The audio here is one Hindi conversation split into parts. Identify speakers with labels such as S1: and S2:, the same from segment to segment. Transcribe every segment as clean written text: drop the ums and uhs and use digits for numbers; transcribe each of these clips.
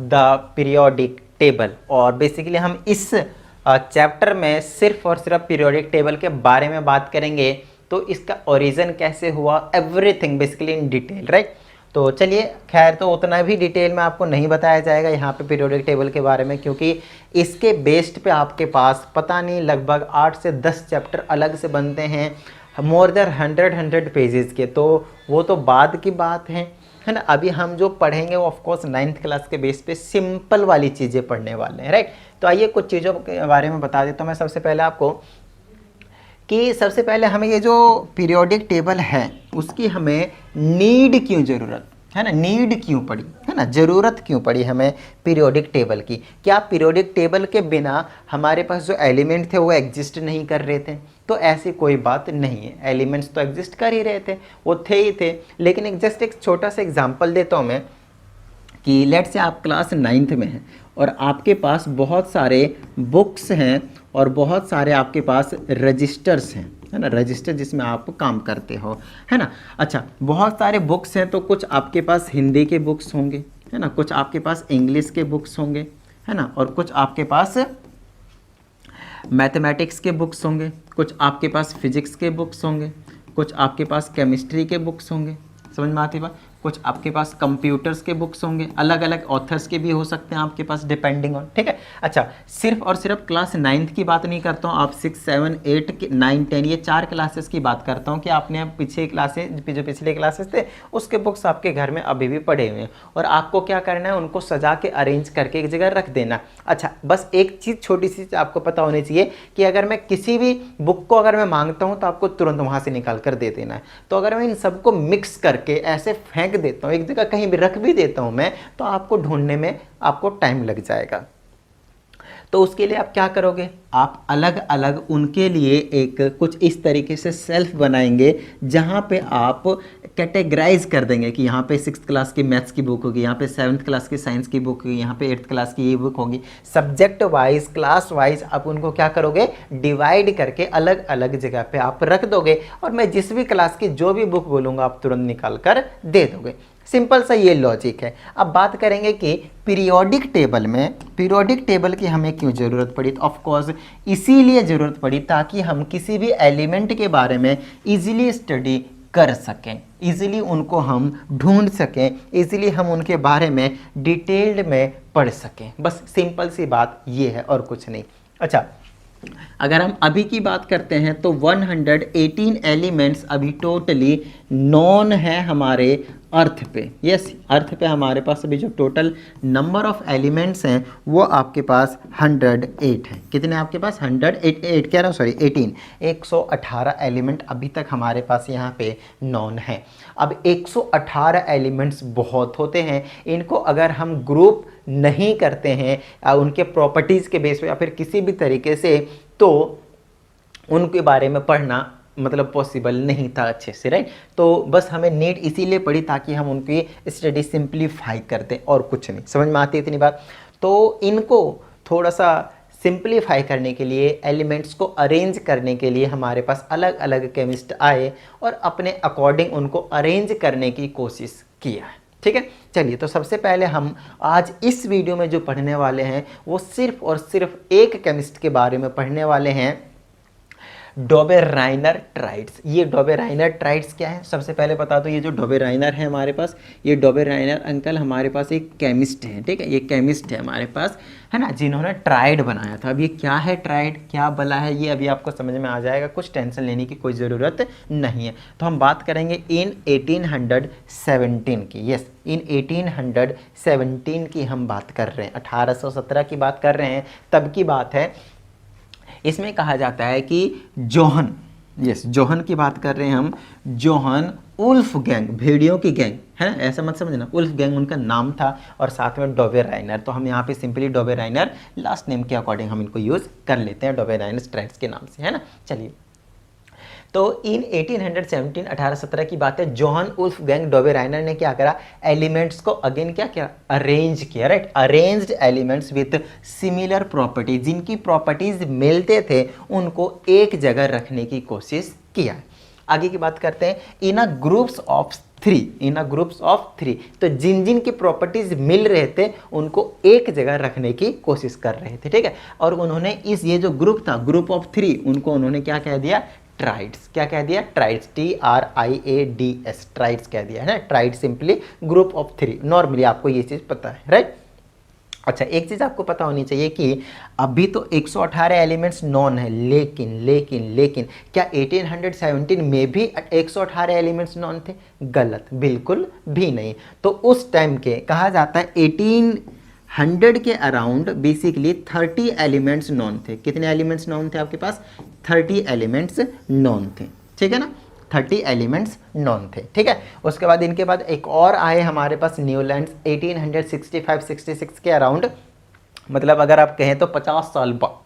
S1: The periodic table. और बेसिकली हम इस चैप्टर में सिर्फ और सिर्फ पीरियोडिक टेबल के बारे में बात करेंगे। तो इसका ओरिजिन कैसे हुआ, everything basically in detail, right. तो चलिए, खैर तो उतना भी डिटेल में आपको नहीं बताया जाएगा यहाँ पे पीरियोडिक टेबल के बारे में, क्योंकि इसके बेस्ड पे आपके पास पता नहीं लगभग 8 से 10 चैप्टर अलग से बनते हैं, मोर देन 100 पेजेस के। तो वो तो बाद की बात है ना। अभी हम जो पढ़ेंगे वो ऑफकोर्स 9th क्लास के बेस पे सिंपल वाली चीज़ें पढ़ने वाले हैं, राइट। तो आइए कुछ चीज़ों के बारे में बता देता हूँ मैं सबसे पहले आपको, कि सबसे पहले हमें ये जो पीरियोडिक टेबल है उसकी हमें नीड क्यों ज़रूरत है ना, नीड क्यों पड़ी है ना, ज़रूरत क्यों पड़ी हमें पीरियोडिक टेबल की। क्या पीरियोडिक टेबल के बिना हमारे पास जो एलिमेंट थे वो एग्जिस्ट नहीं कर रहे थे? तो ऐसी कोई बात नहीं है, एलिमेंट्स तो एग्जिस्ट कर ही रहे थे, वो थे ही थे। लेकिन एक छोटा सा एग्जांपल देता हूँ मैं, कि लेट से आप क्लास 9th में हैं और आपके पास बहुत सारे बुक्स हैं और बहुत सारे आपके पास रजिस्टर्स हैं, है ना, रजिस्टर जिसमें आप काम करते हो, है ना। अच्छा, बहुत सारे बुक्स हैं, तो कुछ आपके पास हिंदी के बुक्स होंगे, है ना, कुछ आपके पास इंग्लिश के बुक्स होंगे, है ना, और कुछ आपके पास मैथमेटिक्स के बुक्स होंगे, कुछ आपके पास फिजिक्स के बुक्स होंगे, कुछ आपके पास केमिस्ट्री के बुक्स होंगे, समझ में आती बात, कुछ आपके पास कंप्यूटर्स के बुक्स होंगे, अलग अलग ऑथर्स के भी हो सकते हैं आपके पास, डिपेंडिंग ऑन, ठीक है। अच्छा, सिर्फ और सिर्फ क्लास 9th की बात नहीं करता हूँ, आप 6, 7, 8, 9, 10 ये 4 क्लासेस की बात करता हूँ, कि आपने पीछे क्लासेस जो पिछले क्लासेस थे उसके बुक्स आपके घर में अभी भी पड़े हुए हैं, और आपको क्या करना है, उनको सजा के अरेंज करके एक जगह रख देना। अच्छा, बस एक चीज़ छोटी सी आपको पता होनी चाहिए, कि अगर मैं किसी भी बुक को अगर मैं मांगता हूँ तो आपको तुरंत वहाँ से निकाल कर दे देना है। तो अगर मैं इन सबको मिक्स करके ऐसे फेंक देता हूँ, एक जगह कहीं भी रख भी देता हूं मैं, तो आपको ढूंढने में आपको टाइम लग जाएगा। तो उसके लिए आप क्या करोगे, आप अलग अलग उनके लिए एक कुछ इस तरीके से सेल्फ बनाएंगे, जहां पे आप कैटेगराइज कर देंगे कि यहाँ पे 6th क्लास की मैथ्स की बुक होगी, यहाँ पे 7th क्लास की साइंस की बुक होगी, यहाँ पे 8th क्लास की ये बुक होगी। सब्जेक्ट वाइज, क्लास वाइज आप उनको क्या करोगे, डिवाइड करके अलग अलग जगह पे आप रख दोगे, और मैं जिस भी क्लास की जो भी बुक बोलूँगा आप तुरंत निकाल कर दे दोगे। सिंपल सा ये लॉजिक है। अब बात करेंगे कि पीरियोडिक टेबल की हमें क्यों ज़रूरत पड़ी। तो ऑफ कोर्स इसीलिए ज़रूरत पड़ी ताकि हम किसी भी एलिमेंट के बारे में इजीली स्टडी कर सकें, इजीली उनको हम ढूंढ सकें, इजीली हम उनके बारे में डिटेल्ड में पढ़ सकें। बस सिंपल सी बात ये है और कुछ नहीं। अच्छा, अगर हम अभी की बात करते हैं तो 118 एलिमेंट्स अभी टोटली नॉन है हमारे अर्थ पे। यस, अर्थ पे हमारे पास अभी जो टोटल नंबर ऑफ एलिमेंट्स हैं वो आपके पास 108 है। कितने आपके पास, 108 कह रहा हूँ, सॉरी 18, 118 एलिमेंट अभी तक हमारे पास यहाँ पे नॉन है। अब 118 एलिमेंट्स बहुत होते हैं, इनको अगर हम ग्रुप नहीं करते हैं उनके प्रॉपर्टीज़ के बेस पे या फिर किसी भी तरीके से, तो उनके बारे में पढ़ना मतलब पॉसिबल नहीं था अच्छे से, राइट। तो बस हमें नीड इसीलिए पड़ी ताकि हम उनकी स्टडी सिंप्लीफाई कर दें, और कुछ नहीं। समझ में आती है इतनी बात। तो इनको थोड़ा सा सिंप्लीफाई करने के लिए, एलिमेंट्स को अरेंज करने के लिए हमारे पास अलग अलग केमिस्ट आए और अपने अकॉर्डिंग उनको अरेंज करने की कोशिश किया है, ठीक है। चलिए, तो सबसे पहले हम आज इस वीडियो में जो पढ़ने वाले हैं वो सिर्फ और सिर्फ एक केमिस्ट के बारे में पढ़ने वाले हैं, डोबेराइनर ट्राइड्स। ये डोबेराइनर ट्राइड्स क्या है, सबसे पहले बता दो। ये जो डोबेराइनर है हमारे पास, ये डोबेराइनर अंकल हमारे पास एक केमिस्ट है, ठीक है, ये केमिस्ट है हमारे पास, है ना, जिन्होंने ट्राइड बनाया था। अब ये क्या है ट्राइड, क्या बला है, ये अभी आपको समझ में आ जाएगा, कुछ टेंशन लेने की कोई ज़रूरत नहीं है। तो हम बात करेंगे इन 1817 की। यस, इन 1817 की हम बात कर रहे हैं, 1817 की बात कर रहे हैं, तब की बात है। इसमें कहा जाता है कि जोहन, यस, जोहन की बात कर रहे हैं हम, जोहन उल्फ गैंग, भेड़ियों की गैंग, है ना, ऐसा मत समझना, उल्फ गैंग उनका नाम था, और साथ में डोबेराइनर। तो हम यहाँ पे सिंपली डोबेराइनर लास्ट नेम के अकॉर्डिंग हम इनको यूज़ कर लेते हैं, डोबेराइनर ट्राइड्स के नाम से, है ना। चलिए, तो इन 1817 1817 की बात है। जोहन उल्फ गैंग डोबेराइनर ने क्या करा, एलिमेंट्स को अगेन क्या किया, अरेंज किया, right. Arranged elements with similar properties, जिनकी प्रॉपर्टीज मिलते थे उनको एक जगह रखने की कोशिश किया। आगे की बात करते हैं, in a groups of three, in a groups of three, तो जिन जिन की प्रॉपर्टीज मिल रहे थे उनको एक जगह रखने की कोशिश कर रहे थे, ठीक है। और उन्होंने इस ये जो ग्रुप था, ग्रुप ऑफ थ्री, उनको उन्होंने क्या कह दिया, ट्राइड्स। क्या कह दिया, ट्राइड्स, TRIADS, ट्राइड्स कह दिया है ना, tried simply group of three. Normally आपको ये चीज पता है, राइट। अच्छा, एक चीज आपको पता होनी चाहिए कि अभी तो 118 एलिमेंट्स नॉन है, लेकिन लेकिन लेकिन क्या 1817 में भी 118 एलिमेंट्स नॉन थे? गलत, बिल्कुल भी नहीं। तो उस टाइम के कहा जाता है 1800 के अराउंड बेसिकली 30 एलिमेंट्स नॉन थे। कितने एलिमेंट्स नॉन थे आपके पास? 30 एलिमेंट्स नॉन थे, ठीक है ना, 30 एलिमेंट्स नॉन थे, ठीक है। उसके बाद इनके बाद एक और आए हमारे पास न्यूलैंड्स 1865-66 के अराउंड, मतलब अगर आप कहें तो 50 साल बाद,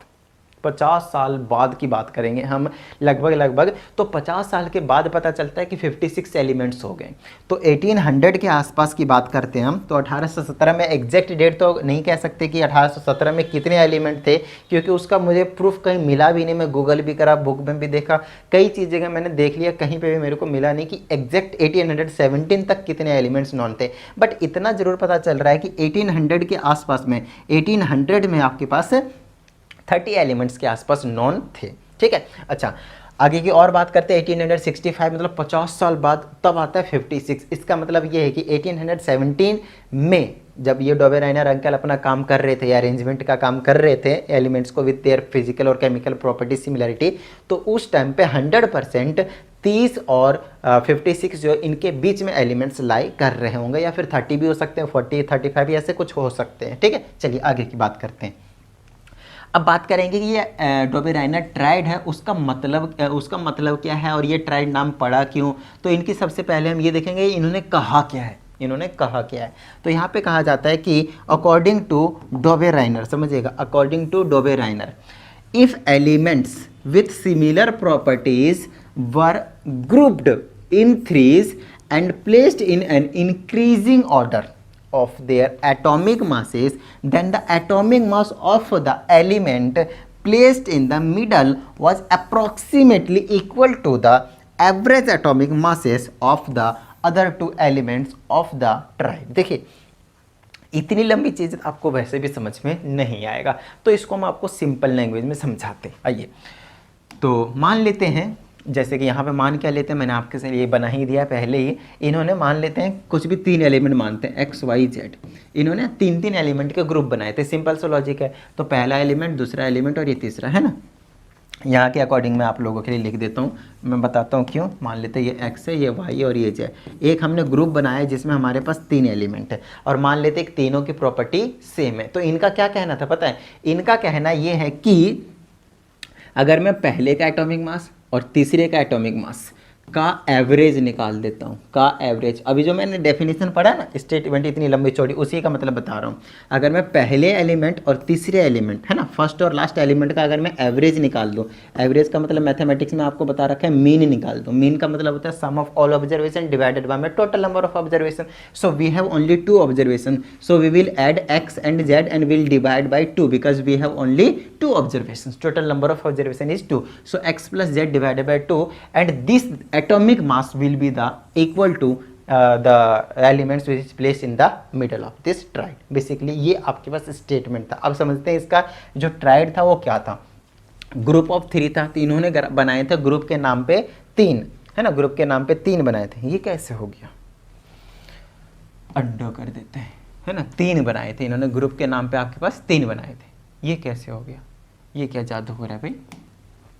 S1: 50 साल बाद की बात करेंगे हम लगभग, तो 50 साल के बाद पता चलता है कि 56 एलिमेंट्स हो गए। तो 1800 के आसपास की बात करते हैं हम, तो 1817 में, एग्जैक्ट डेट तो नहीं कह सकते कि 1817 में कितने एलिमेंट थे, क्योंकि उसका मुझे प्रूफ कहीं मिला भी नहीं। मैं गूगल भी करा, बुक में भी देखा, कई चीज़ जगह मैंने देख लिया, कहीं पर भी मेरे को मिला नहीं कि एग्जैक्ट 1817 तक कितने एलिमेंट्स नॉन थे। बट इतना ज़रूर पता चल रहा है कि 1800 के आसपास में, 1800 में आपके पास 30 एलिमेंट्स के आसपास नॉन थे, ठीक है। अच्छा, आगे की और बात करते हैं। 1865 मतलब 50 साल बाद, तब आता है 56। इसका मतलब ये है कि 1817 में जब ये डॉबेराइनर अंकल अपना काम कर रहे थे, अरेंजमेंट का काम कर रहे थे एलिमेंट्स को विद देयर फिजिकल और केमिकल प्रॉपर्टी सिमिलरिटी, तो उस टाइम पे 100% 30 और 56 जो इनके बीच में एलिमेंट्स लाई कर रहे होंगे, या फिर 30 भी हो सकते हैं, 40, 35 ऐसे कुछ हो सकते हैं, ठीक है। चलिए आगे की बात करते हैं। अब बात करेंगे कि ये डॉबेराइनर ट्राइड है, उसका मतलब क्या है और ये ट्राइड नाम पड़ा क्यों। तो इनकी सबसे पहले हम ये देखेंगे इन्होंने कहा क्या है, इन्होंने कहा क्या है। तो यहाँ पे कहा जाता है कि अकॉर्डिंग टू डॉबेराइनर, समझिएगा, according to Dobereiner, if elements with similar properties were grouped in threes and placed in an increasing order of their atomic masses, then the atomic mass of the element placed in the middle was approximately equal to the average atomic masses of the other two elements of the tribe। देखिए, इतनी लंबी चीज़ आपको वैसे भी समझ में नहीं आएगा, तो इसको हम आपको सिंपल लैंग्वेज में समझाते हैं। आइए, तो मान लेते हैं, जैसे कि यहाँ पे मान क्या लेते हैं, मैंने आपके से ये बना ही दिया पहले ही। इन्होंने मान लेते हैं कुछ भी 3 एलिमेंट मानते हैं, X Y Z, इन्होंने 3 एलिमेंट के ग्रुप बनाए थे। सिंपल सा लॉजिक है, तो पहला एलिमेंट, दूसरा एलिमेंट और ये तीसरा, है ना। यहाँ के अकॉर्डिंग मैं आप लोगों के लिए लिख देता हूँ, मैं बताता हूँ क्यों। मान लेते हैं ये X है, ये Y है और ये Z। एक हमने ग्रुप बनाया जिसमें हमारे पास 3 एलिमेंट है, और मान लेते हैं तीनों की प्रॉपर्टी सेम है। तो इनका क्या कहना था पता है, इनका कहना ये है कि अगर मैं पहले का एटॉमिक मास और तीसरे का एटॉमिक मास का एवरेज निकाल देता हूँ, का एवरेज, अभी जो मैंने डेफिनेशन पढ़ा ना, स्टेटमेंट इतनी लंबी चौड़ी, उसी का मतलब बता रहा हूँ। अगर मैं पहले एलिमेंट और तीसरे एलिमेंट, है ना, फर्स्ट और लास्ट एलिमेंट का अगर मैं एवरेज निकाल दूँ, एवरेज का मतलब मैथमेटिक्स में आपको बता रखा है मीन निकाल दूँ। मीन का मतलब होता है sum of all observation divided by my total number of observation. So we have only 2 observation, so we will add X and Z and will divide by 2 because we have only 2 observation. Total number of observation is 2, so X plus Z divided by 2 and this atomic mass will be the equal to the elements which is placed in the middle of this triad। Basically ये आपके पास स्टेटमेंट था। अब समझते हैं इसका जो ट्राइड था वो क्या था। ग्रुप ऑफ 3 था, तो इन्होंने बनाए थे ग्रुप के नाम पे 3, है ना, ग्रुप के नाम पे 3 बनाए थे। ये कैसे हो गया, अड्डो कर देते हैं, है ना, 3 बनाए थे इन्होंने, ग्रुप के नाम पे आपके पास 3 बनाए थे। ये कैसे हो गया, ये क्या जादू हो रहा है भाई,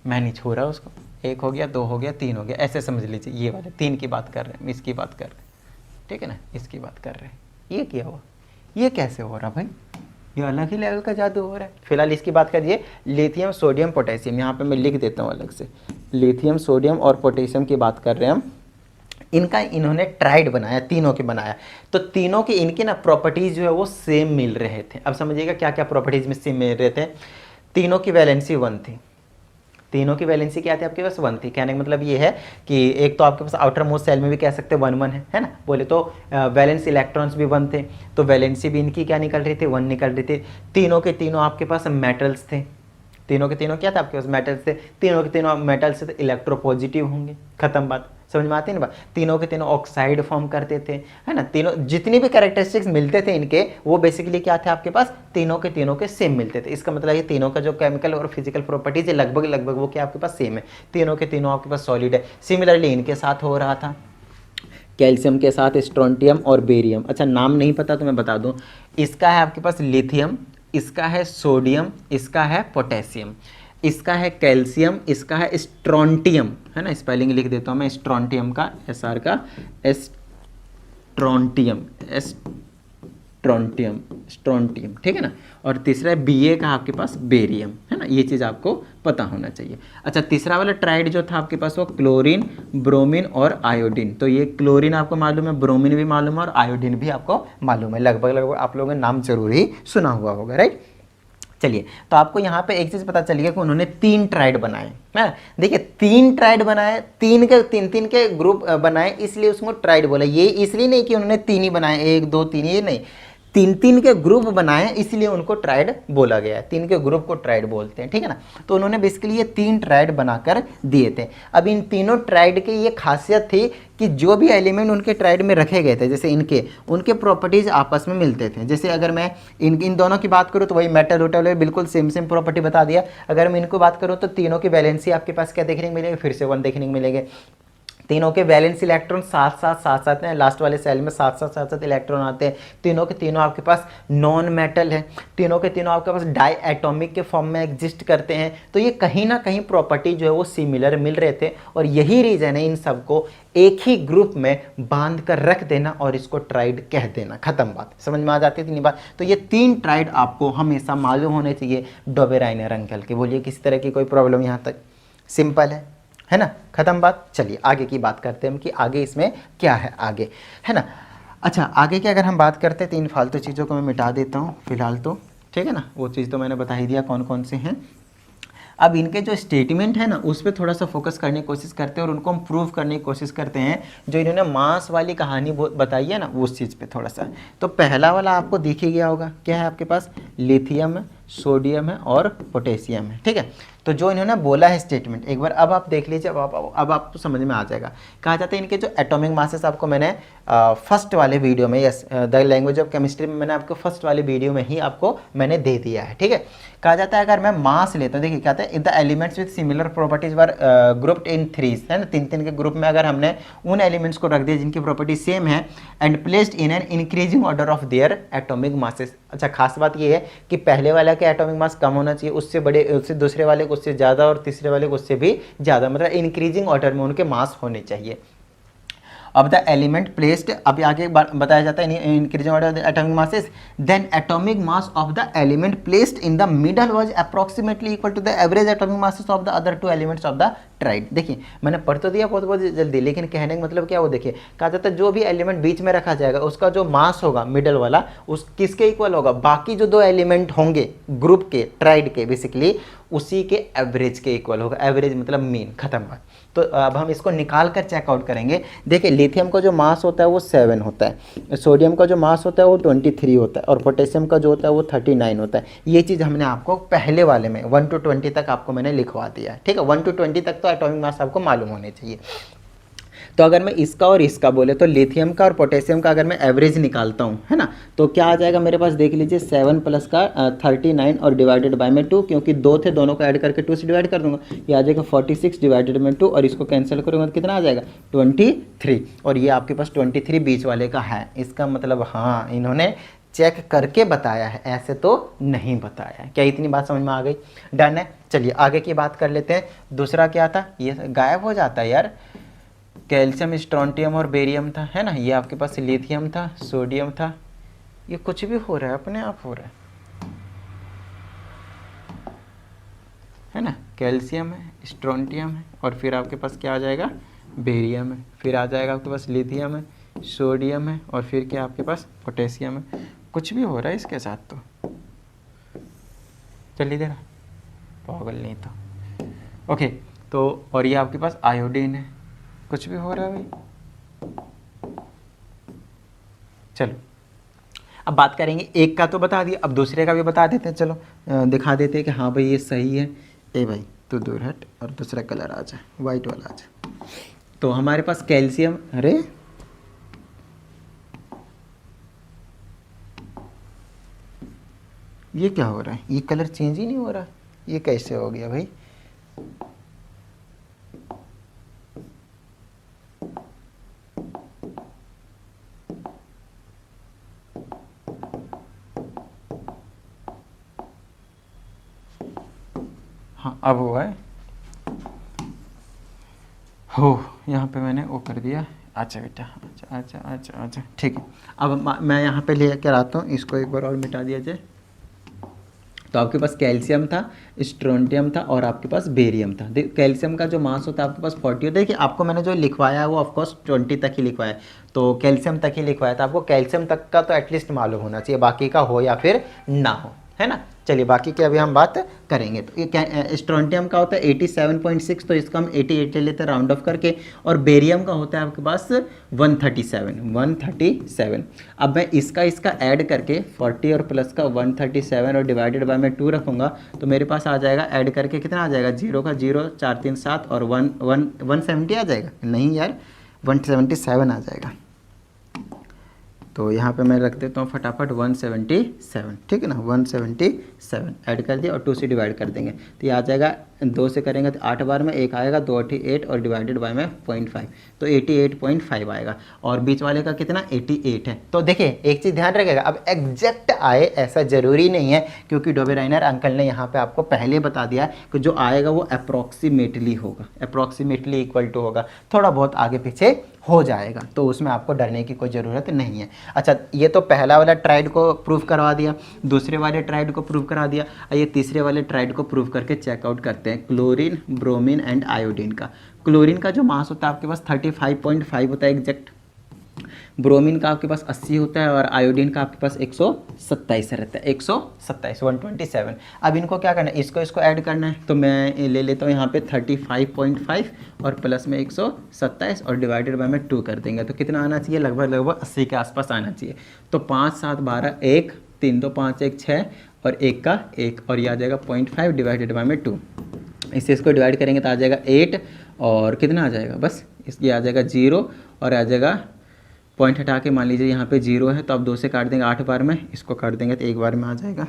S1: मैनेज हो रहा है उसको। 1 हो गया, 2 हो गया, 3 हो गया, ऐसे समझ लीजिए। ये वाले 3 की बात कर रहे हैं, इसकी बात कर रहे हैं, ठीक है ना, इसकी बात कर रहे हैं। ये क्या हुआ, ये कैसे हो रहा भाई, ये अलग ही लेवल का जादू हो रहा है। फिलहाल इसकी बात करिए, लिथियम, सोडियम, पोटेशियम, यहाँ पे मैं लिख देता हूँ अलग से, लिथियम, सोडियम और पोटेशियम की बात कर रहे हैं हम। इनका इन्होंने ट्राइड बनाया, तीनों के बनाया, तो तीनों की इनकी ना प्रॉपर्टीज जो है वो सेम मिल रहे थे। अब समझिएगा क्या क्या प्रॉपर्टीज में सेम मिल रहे थे। तीनों की वैलेंसी 1 थी, तीनों की वैलेंसी क्या थी आपके पास, 1 थी। कहने का मतलब ये है कि एक तो आपके पास आउटर मोस्ट सेल में भी कह सकते हैं 1 है ना, बोले तो वैलेंस इलेक्ट्रॉन्स भी 1 थे, तो वैलेंसी भी इनकी क्या निकल रही थी, 1 निकल रही थी। तीनों के तीनों आपके पास मेटल्स थे, तीनों के तीनों क्या था आपके पास मेटल से, तीनों के तीनों मेटल से तो इलेक्ट्रोपॉजिटिव होंगे, खत्म बात, समझ में आती है ना बात। तीनों के तीनों ऑक्साइड फॉर्म करते थे, है ना, तीनों जितनी भी कैरेक्टरिस्टिक्स मिलते थे इनके वो बेसिकली क्या थे आपके पास, तीनों के सेम मिलते थे। इसका मतलब ये तीनों का जो केमिकल और फिजिकल प्रॉपर्टीज है लगभग वो क्या आपके पास सेम है, तीनों के तीनों आपके पास सॉलिड है। सिमिलरली इनके साथ हो रहा था, कैल्शियम के साथ स्ट्रोंटियम और बेरियम। अच्छा नाम नहीं पता तो मैं बता दूं, इसका है आपके पास लिथियम, इसका है सोडियम, इसका है पोटेशियम, इसका है कैल्शियम, इसका है स्ट्रोंटियम, है ना, स्पेलिंग लिख देता हूँ मैं स्ट्रोंटियम का, एसआर का, स्ट्रोंटियम, स्ट्रोंटियम, ठीक है ना। और तीसरा है बीए का आपके पास बेरियम, है ना, ये चीज़ आपको पता होना चाहिए। अच्छा तीसरा वाला ट्राइड जो था आपके पास वो क्लोरीन, ब्रोमीन और आयोडीन। तो ये क्लोरीन आपको मालूम है, ब्रोमीन भी मालूम है और आयोडीन भी आपको मालूम है, लगभग आप लोगों ने नाम जरूर ही सुना हुआ होगा, राइट। चलिए तो आपको यहाँ पे एक चीज़ पता चली है कि उन्होंने 3 ट्राइड बनाए, है देखिए 3 ट्राइड बनाए, तीन के ग्रुप बनाए, इसलिए उसको ट्राइड बोला। ये इसलिए नहीं कि उन्होंने 3 ही बनाए, 1 2 3, ये नहीं, 3 के ग्रुप बनाए इसलिए उनको ट्राइड बोला गया है, 3 के ग्रुप को ट्राइड बोलते हैं, ठीक है ना। तो उन्होंने बेसिकली ये 3 ट्राइड बनाकर दिए थे। अब इन तीनों ट्राइड की ये खासियत थी कि जो भी एलिमेंट उनके ट्राइड में रखे गए थे, जैसे उनके प्रॉपर्टीज आपस में मिलते थे। जैसे अगर मैं इन दोनों की बात करूँ तो वही मेटल वोटल बिल्कुल सेम प्रॉपर्टी बता दिया। अगर मैं इनको बात करूँ तो तीनों की वैलेंसी आपके पास क्या देखने को मिलेगी, फिर से 1 देखने को मिलेंगे। तीनों के वैलेंस इलेक्ट्रॉन साथ हैं, लास्ट वाले सेल में साथ इलेक्ट्रॉन आते हैं। तीनों के तीनों आपके पास नॉन मेटल है, तीनों के तीनों आपके पास डाई एटॉमिक के फॉर्म में एग्जिस्ट करते हैं। तो ये कहीं ना कहीं प्रॉपर्टी जो है वो सिमिलर मिल रहे थे और यही रीजन है इन सबको एक ही ग्रुप में बांध कर रख देना और इसको ट्राइड कह देना, खत्म बात। समझ में आ जाती है इतनी बात। तो ये 3 ट्राइड आपको हमेशा मालूम होने चाहिए डोबेराइनर अंकल के। बोलिए किसी तरह की कोई प्रॉब्लम यहाँ तक, सिंपल है ना, खत्म बात। चलिए आगे की बात करते हैं हम कि आगे इसमें क्या है आगे, है ना। अच्छा आगे की अगर हम बात करते हैं, 3 फालतू चीज़ों को मैं मिटा देता हूँ फिलहाल तो, ठीक है ना, वो चीज़ तो मैंने बता ही दिया कौन कौन से हैं। अब इनके जो स्टेटमेंट है ना उस पर थोड़ा सा फोकस करने की कोशिश करते हैं और उनको हम प्रूव करने की कोशिश करते हैं। जो इन्होंने मास वाली कहानी बताई है ना उस चीज़ पे थोड़ा सा। तो पहला वाला आपको दिख ही गया होगा, क्या है आपके पास, लिथियम है, सोडियम है और पोटेशियम है, ठीक है। तो जो इन्होंने बोला है स्टेटमेंट एक बार अब आप देख लीजिए, अब आपको समझ में आ जाएगा। कहा जाता है इनके जो एटॉमिक मासेस आपको मैंने फर्स्ट वाले वीडियो में, yes the language of chemistry में मैंने आपको फर्स्ट वाले वीडियो में ही आपको मैंने दे दिया है, ठीक है। कहा जाता है अगर मैं मास लेता हूँ, देखिए कहते हैं the elements with similar properties were grouped इन 3, है ना, 3 के ग्रुप में अगर हमने उन एलिमेंट्स को रख दिया जिनकी प्रॉपर्टी सेम है and placed in an increasing order of their atomic masses. अच्छा खास बात ये है कि पहले वाला के एटॉमिक मास कम होना चाहिए, उससे बड़े, उससे दूसरे वाले को उससे ज़्यादा और तीसरे वाले को उससे भी ज़्यादा, मतलब इंक्रीजिंग ऑर्डर में उनके मास होने चाहिए। अब द एलिमेंट प्लेस्ड, अभी आगे बताया जाता है increasing order atomic masses, then atomic mass of the element placed in the middle was approximately equal to the average atomic masses of the other 2 elements of the triad. देखिए मैंने पढ़ तो दिया बहुत जल्दी, लेकिन कहने का मतलब क्या वो देखिए, कहा जाता है जो भी एलिमेंट बीच में रखा जाएगा उसका जो मास होगा मिडल वाला उस किसके इक्वल होगा, बाकी जो 2 एलिमेंट होंगे ग्रुप के ट्राइड के बेसिकली उसी के एवरेज के इक्वल होगा। एवरेज मतलब मीन, खत्म बात। तो अब हम इसको निकाल कर चेकआउट करेंगे। देखिए लिथियम का जो मास होता है वो 7 होता है, सोडियम का जो मास होता है वो 23 होता है और पोटेशियम का जो होता है वो 39 होता है। ये चीज़ हमने आपको पहले वाले में 1 to 20 तक आपको मैंने लिखवा दिया है, ठीक है। 1 to 20 तक तो एटॉमिक मास आपको मालूम होने चाहिए। तो अगर मैं इसका और इसका बोले तो लिथियम का और पोटेशियम का अगर मैं एवरेज निकालता हूँ, है ना, तो क्या आ जाएगा मेरे पास, देख लीजिए 7 प्लस का 39 और डिवाइडेड बाय में 2, क्योंकि 2 थे दोनों को ऐड करके 2 से डिवाइड कर दूंगा, ये आ जाएगा 46 डिवाइडेड में 2 और इसको कैंसिल करूँगा तो कितना आ जाएगा 23। और ये आपके पास 23 बीच वाले का है। इसका मतलब हाँ इन्होंने चेक करके बताया है, ऐसे तो नहीं बताया है। क्या इतनी बात समझ में आ गई, डन है। चलिए आगे की बात कर लेते हैं। दूसरा क्या था, ये गायब हो जाता है यार, कैल्शियम, स्ट्रोंटियम और बेरियम था, है ना। ये आपके पास लिथियम था, सोडियम था, ये कुछ भी हो रहा है अपने आप हो रहा है ना। कैल्शियम है, स्ट्रोंटियम है और फिर आपके पास क्या आ जाएगा, बेरियम है, फिर आ जाएगा आपके पास लिथियम है, सोडियम है और फिर क्या आपके पास पोटेशियम है। कुछ भी हो रहा है इसके साथ तो, चलिए देना पागल नहीं तो ओके। तो और ये आपके पास आयोडीन है, कुछ भी हो रहा है भाई। चलो अब बात करेंगे, एक का तो बता दिया, अब दूसरे का भी बता देते हैं। चलो दिखा देते हैं कि हाँ भाई ये सही है। ए भाई तो दूर हट और दूसरा कलर आ जाए, वाइट वाला आ जाए। तो हमारे पास कैल्शियम, अरे ये क्या हो रहा है, ये कलर चेंज ही नहीं हो रहा, ये कैसे हो गया भाई? हाँ अब हुआ है, हो यहाँ पे मैंने वो कर दिया। अच्छा बेटा, अच्छा अच्छा अच्छा अच्छा ठीक है। अब मैं यहाँ पे ले कर आता हूँ, इसको एक बार और मिटा दिया जाए। तो आपके पास कैल्शियम था, स्ट्रोंटियम था और आपके पास बेरियम था। कैल्शियम का जो मास होता है आपके पास 40 होता है। देखिए आपको मैंने जो लिखवाया है वो ऑफकोर्स 20 तक ही लिखवाया है, तो कैल्शियम तक ही लिखवाया था। आपको कैल्शियम तक का तो एटलीस्ट मालूम होना चाहिए, बाकी का हो या फिर ना हो, है ना। चलिए बाकी की अभी हम बात करेंगे। तो ये स्ट्रोंटियम का होता है 87.6, तो इसका हम 88 ले लेते हैं राउंड ऑफ करके। और बेरियम का होता है आपके पास 137। अब मैं इसका ऐड करके 40 और प्लस का 137 और डिवाइडेड बाय में 2 रखूँगा, तो मेरे पास आ जाएगा ऐड करके कितना आ जाएगा, 0 का 0, 4 3 7 और 170 आ जाएगा। नहीं यार 177 आ जाएगा। तो यहाँ पे मैं रख देता हूँ फटाफट 177, ठीक है ना। 177 ऐड कर दिया और 2 से डिवाइड कर देंगे, तो ये आ जाएगा 2 से करेंगे तो 8 बार में 1 आएगा, 2 8 8 और डिवाइडेड बाय में 0.5, तो 88.5 आएगा। और बीच वाले का कितना 88 है। तो देखिए एक चीज़ ध्यान रखिएगा, अब एग्जैक्ट आए ऐसा ज़रूरी नहीं है, क्योंकि डोबेराइनर अंकल ने यहाँ पे आपको पहले बता दिया कि जो आएगा वो अप्रॉक्सीमेटली होगा, अप्रॉक्सीमेटली इक्वल टू होगा, थोड़ा बहुत आगे पीछे हो जाएगा, तो उसमें आपको डरने की कोई ज़रूरत नहीं है। अच्छा ये तो पहला वाला ट्राइड को प्रूव करवा दिया, दूसरे वाले ट्राइड को प्रूव करा दिया, ये तीसरे वाले ट्राइड को प्रूव करके चेकआउट करते हैं। क्लोरीन, ब्रोमीन एंड आयोडीन का। क्लोरीन का जो मास होता है आपके पास 35.5 होता है एग्जैक्ट, ब्रोमीन का आपके पास 80 होता है और आयोडीन का आपके पास 127 रहता है, 127 127। अब इनको क्या करना है, इसको ऐड करना है, तो मैं ले लेता हूँ यहाँ पे 35.5 और प्लस में 127 और डिवाइडेड बाय में 2 कर देंगे, तो कितना आना चाहिए, लगभग 80 के आसपास आना चाहिए। तो 5 7 12 1 3 2 5 1 6 और 1 का 1 और ये आ जाएगा 0.5 डिवाइडेड बाय में 2। इसको डिवाइड करेंगे तो आ जाएगा 8 और कितना आ जाएगा, बस इसकी आ जाएगा 0 और आ जाएगा पॉइंट हटा के मान लीजिए यहाँ पे 0 है, तो अब 2 से काट देंगे 8 बार में, इसको काट देंगे तो 1 बार में आ जाएगा,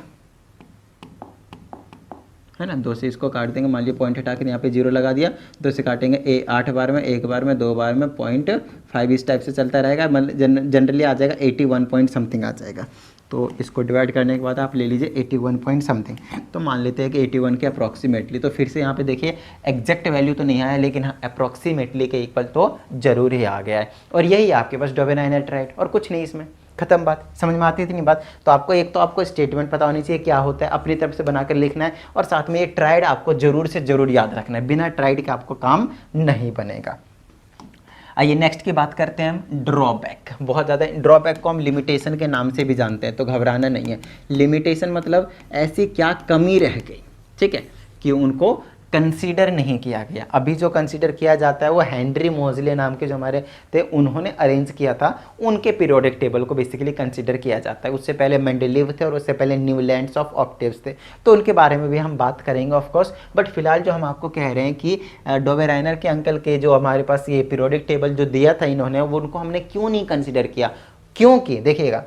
S1: है ना। 2 से इसको काट देंगे, मान लीजिए पॉइंट हटा के यहाँ पे 0 लगा दिया, 2 से काटेंगे 8 बार में, 1 बार में, 2 बार में 0.5, इस टाइप से चलता रहेगा। मतलब जनरली आ जाएगा 81 पॉइंट समथिंग आ जाएगा। तो इसको डिवाइड करने के बाद आप ले लीजिए 81 पॉइंट समथिंग, तो मान लेते हैं कि 81 के अप्रॉक्सीमेटली। तो फिर से यहाँ पे देखिए एग्जैक्ट वैल्यू तो नहीं आया, लेकिन हाँ अप्रॉक्सीमेटली के इक्वल तो जरूर ही आ गया है। और यही है आपके पास डोबेराइनर ट्राइड, और कुछ नहीं, इसमें खत्म बात। समझ में आती थी नहीं बात? तो आपको एक तो आपको स्टेटमेंट पता होनी चाहिए क्या होता है, अपनी तरफ से बनाकर लिखना है, और साथ में ये ट्राइड आपको जरूर से जरूर याद रखना है, बिना ट्राइड के आपको काम नहीं बनेगा। आइए नेक्स्ट की बात करते हैं हम, ड्रॉबैक। बहुत ज़्यादा ड्रॉबैक को हम लिमिटेशन के नाम से भी जानते हैं, तो घबराना नहीं है। लिमिटेशन मतलब ऐसी क्या कमी रह गई, ठीक है, कि उनको कंसीडर नहीं किया गया। अभी जो कंसीडर किया जाता है वो हेनरी मोजले नाम के जो हमारे थे, उन्होंने अरेंज किया था, उनके पीरियोडिक टेबल को बेसिकली कंसीडर किया जाता है। उससे पहले मेंडेलीव थे और उससे पहले न्यूलैंड्स ऑफ ऑक्टेव्स थे, तो उनके बारे में भी हम बात करेंगे ऑफ कोर्स। बट फिलहाल जो हम आपको कह रहे हैं कि डोबेराइनर के अंकल के जो हमारे पास ये पीरियोडिक टेबल जो दिया था इन्होंने, वो उनको हमने क्यों नहीं कंसिडर किया, क्योंकि देखिएगा,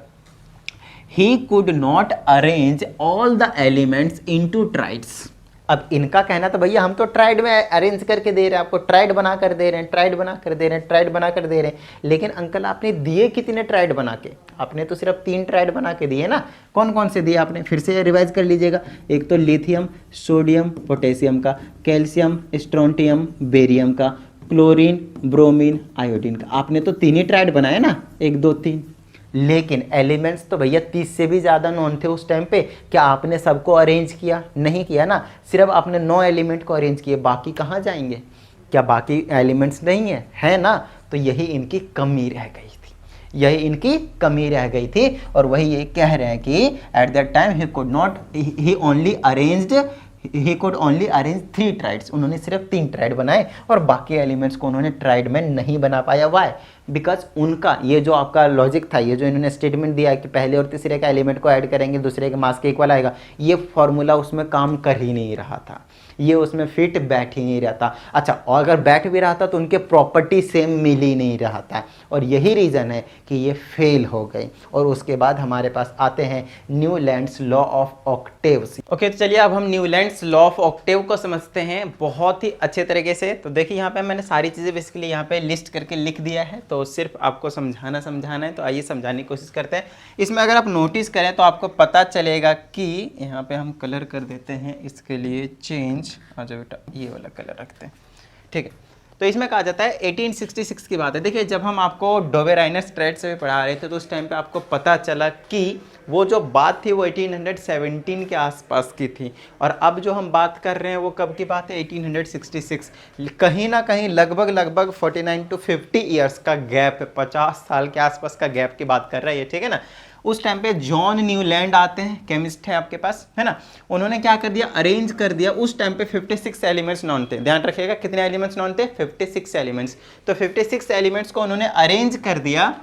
S1: he could not arrange all the elements into triads. अब इनका कहना था भैया हम तो ट्राइड में अरेंज करके दे रहे हैं आपको, ट्राइड बना कर दे रहे हैं, ट्राइड बना कर दे रहे हैं, ट्राइड बना कर दे रहे हैं, लेकिन अंकल आपने दिए कितने ट्राइड बना के? आपने तो सिर्फ 3 ट्राइड बना के दिए ना। कौन कौन से दिए आपने, फिर से रिवाइज कर लीजिएगा। एक तो लिथियम, सोडियम, पोटेशियम का, कैल्शियम, स्ट्रोंटियम, बेरियम का, क्लोरीन, ब्रोमीन, आयोडीन का। आपने तो 3 ही ट्राइड बनाए ना, 1 2 3, लेकिन एलिमेंट्स तो भैया 30 से भी ज़्यादा नॉन थे उस टाइम पे। क्या आपने सबको अरेंज किया? नहीं किया ना, सिर्फ आपने 9 एलिमेंट को अरेंज किए, बाकी कहाँ जाएंगे? क्या बाकी एलिमेंट्स नहीं है ना? तो यही इनकी कमी रह गई थी, यही इनकी कमी रह गई थी। और वही ये कह रहे हैं कि at that time he could not, he only arrange 3 triads. उन्होंने सिर्फ 3 ट्राइड बनाए और बाकी एलिमेंट्स को उन्होंने ट्राइड में नहीं बना पाया। वाई? बिकॉज उनका ये जो आपका लॉजिक था, ये जो इन्होंने स्टेटमेंट दिया है कि पहले और तीसरे का एलिमेंट को ऐड करेंगे दूसरे के मास के इक्वल आएगा, ये फॉर्मूला उसमें काम कर ही नहीं रहा था, ये उसमें फिट बैठ ही नहीं रहा था। अच्छा, और अगर बैठ भी रहा था तो उनके प्रॉपर्टी सेम मिल ही नहीं रहा था, और यही रीज़न है कि ये फेल हो गई। और उसके बाद हमारे पास आते हैं Newlands law of octaves. Okay, तो चलिए अब हम न्यूलैंड्स लॉ ऑफ ऑक्टेव को समझते हैं बहुत ही अच्छे तरीके से। तो देखिए यहाँ पे मैंने सारी चीज़ें बेसिकली यहाँ पे लिस्ट करके लिख दिया है, तो सिर्फ आपको समझाना है। तो आइए समझाने की कोशिश करते हैं। इसमें अगर आप नोटिस करें तो आपको पता चलेगा कि यहाँ पे हम कलर कर देते हैं इसके लिए चेंज, आ जाओ बेटा, ये वाला कलर रखते हैं, ठीक है। तो इसमें कहा जाता है 1866 की बात है। देखिए जब हम आपको डोबेराइनर स्ट्रेट से भी पढ़ा रहे थे तो उस टाइम पे आपको पता चला कि वो जो बात थी वो 1817 के आसपास की थी, और अब जो हम बात कर रहे हैं वो कब की बात है, 1866। कहीं ना कहीं लगभग 49 to 50 ईयर्स का गैप है, 50 साल के आसपास का गैप की बात कर रहा है ये, ठीक है ना। उस टाइम पे जॉन न्यूलैंड आते हैं, केमिस्ट है आपके पास, है ना। उन्होंने क्या कर दिया, अरेंज कर दिया। उस टाइम पे 56 एलिमेंट्स नॉन थे, ध्यान रखिएगा कितने एलिमेंट्स नॉन थे, 56 एलिमेंट्स। तो 56 एलिमेंट्स को उन्होंने अरेंज कर दिया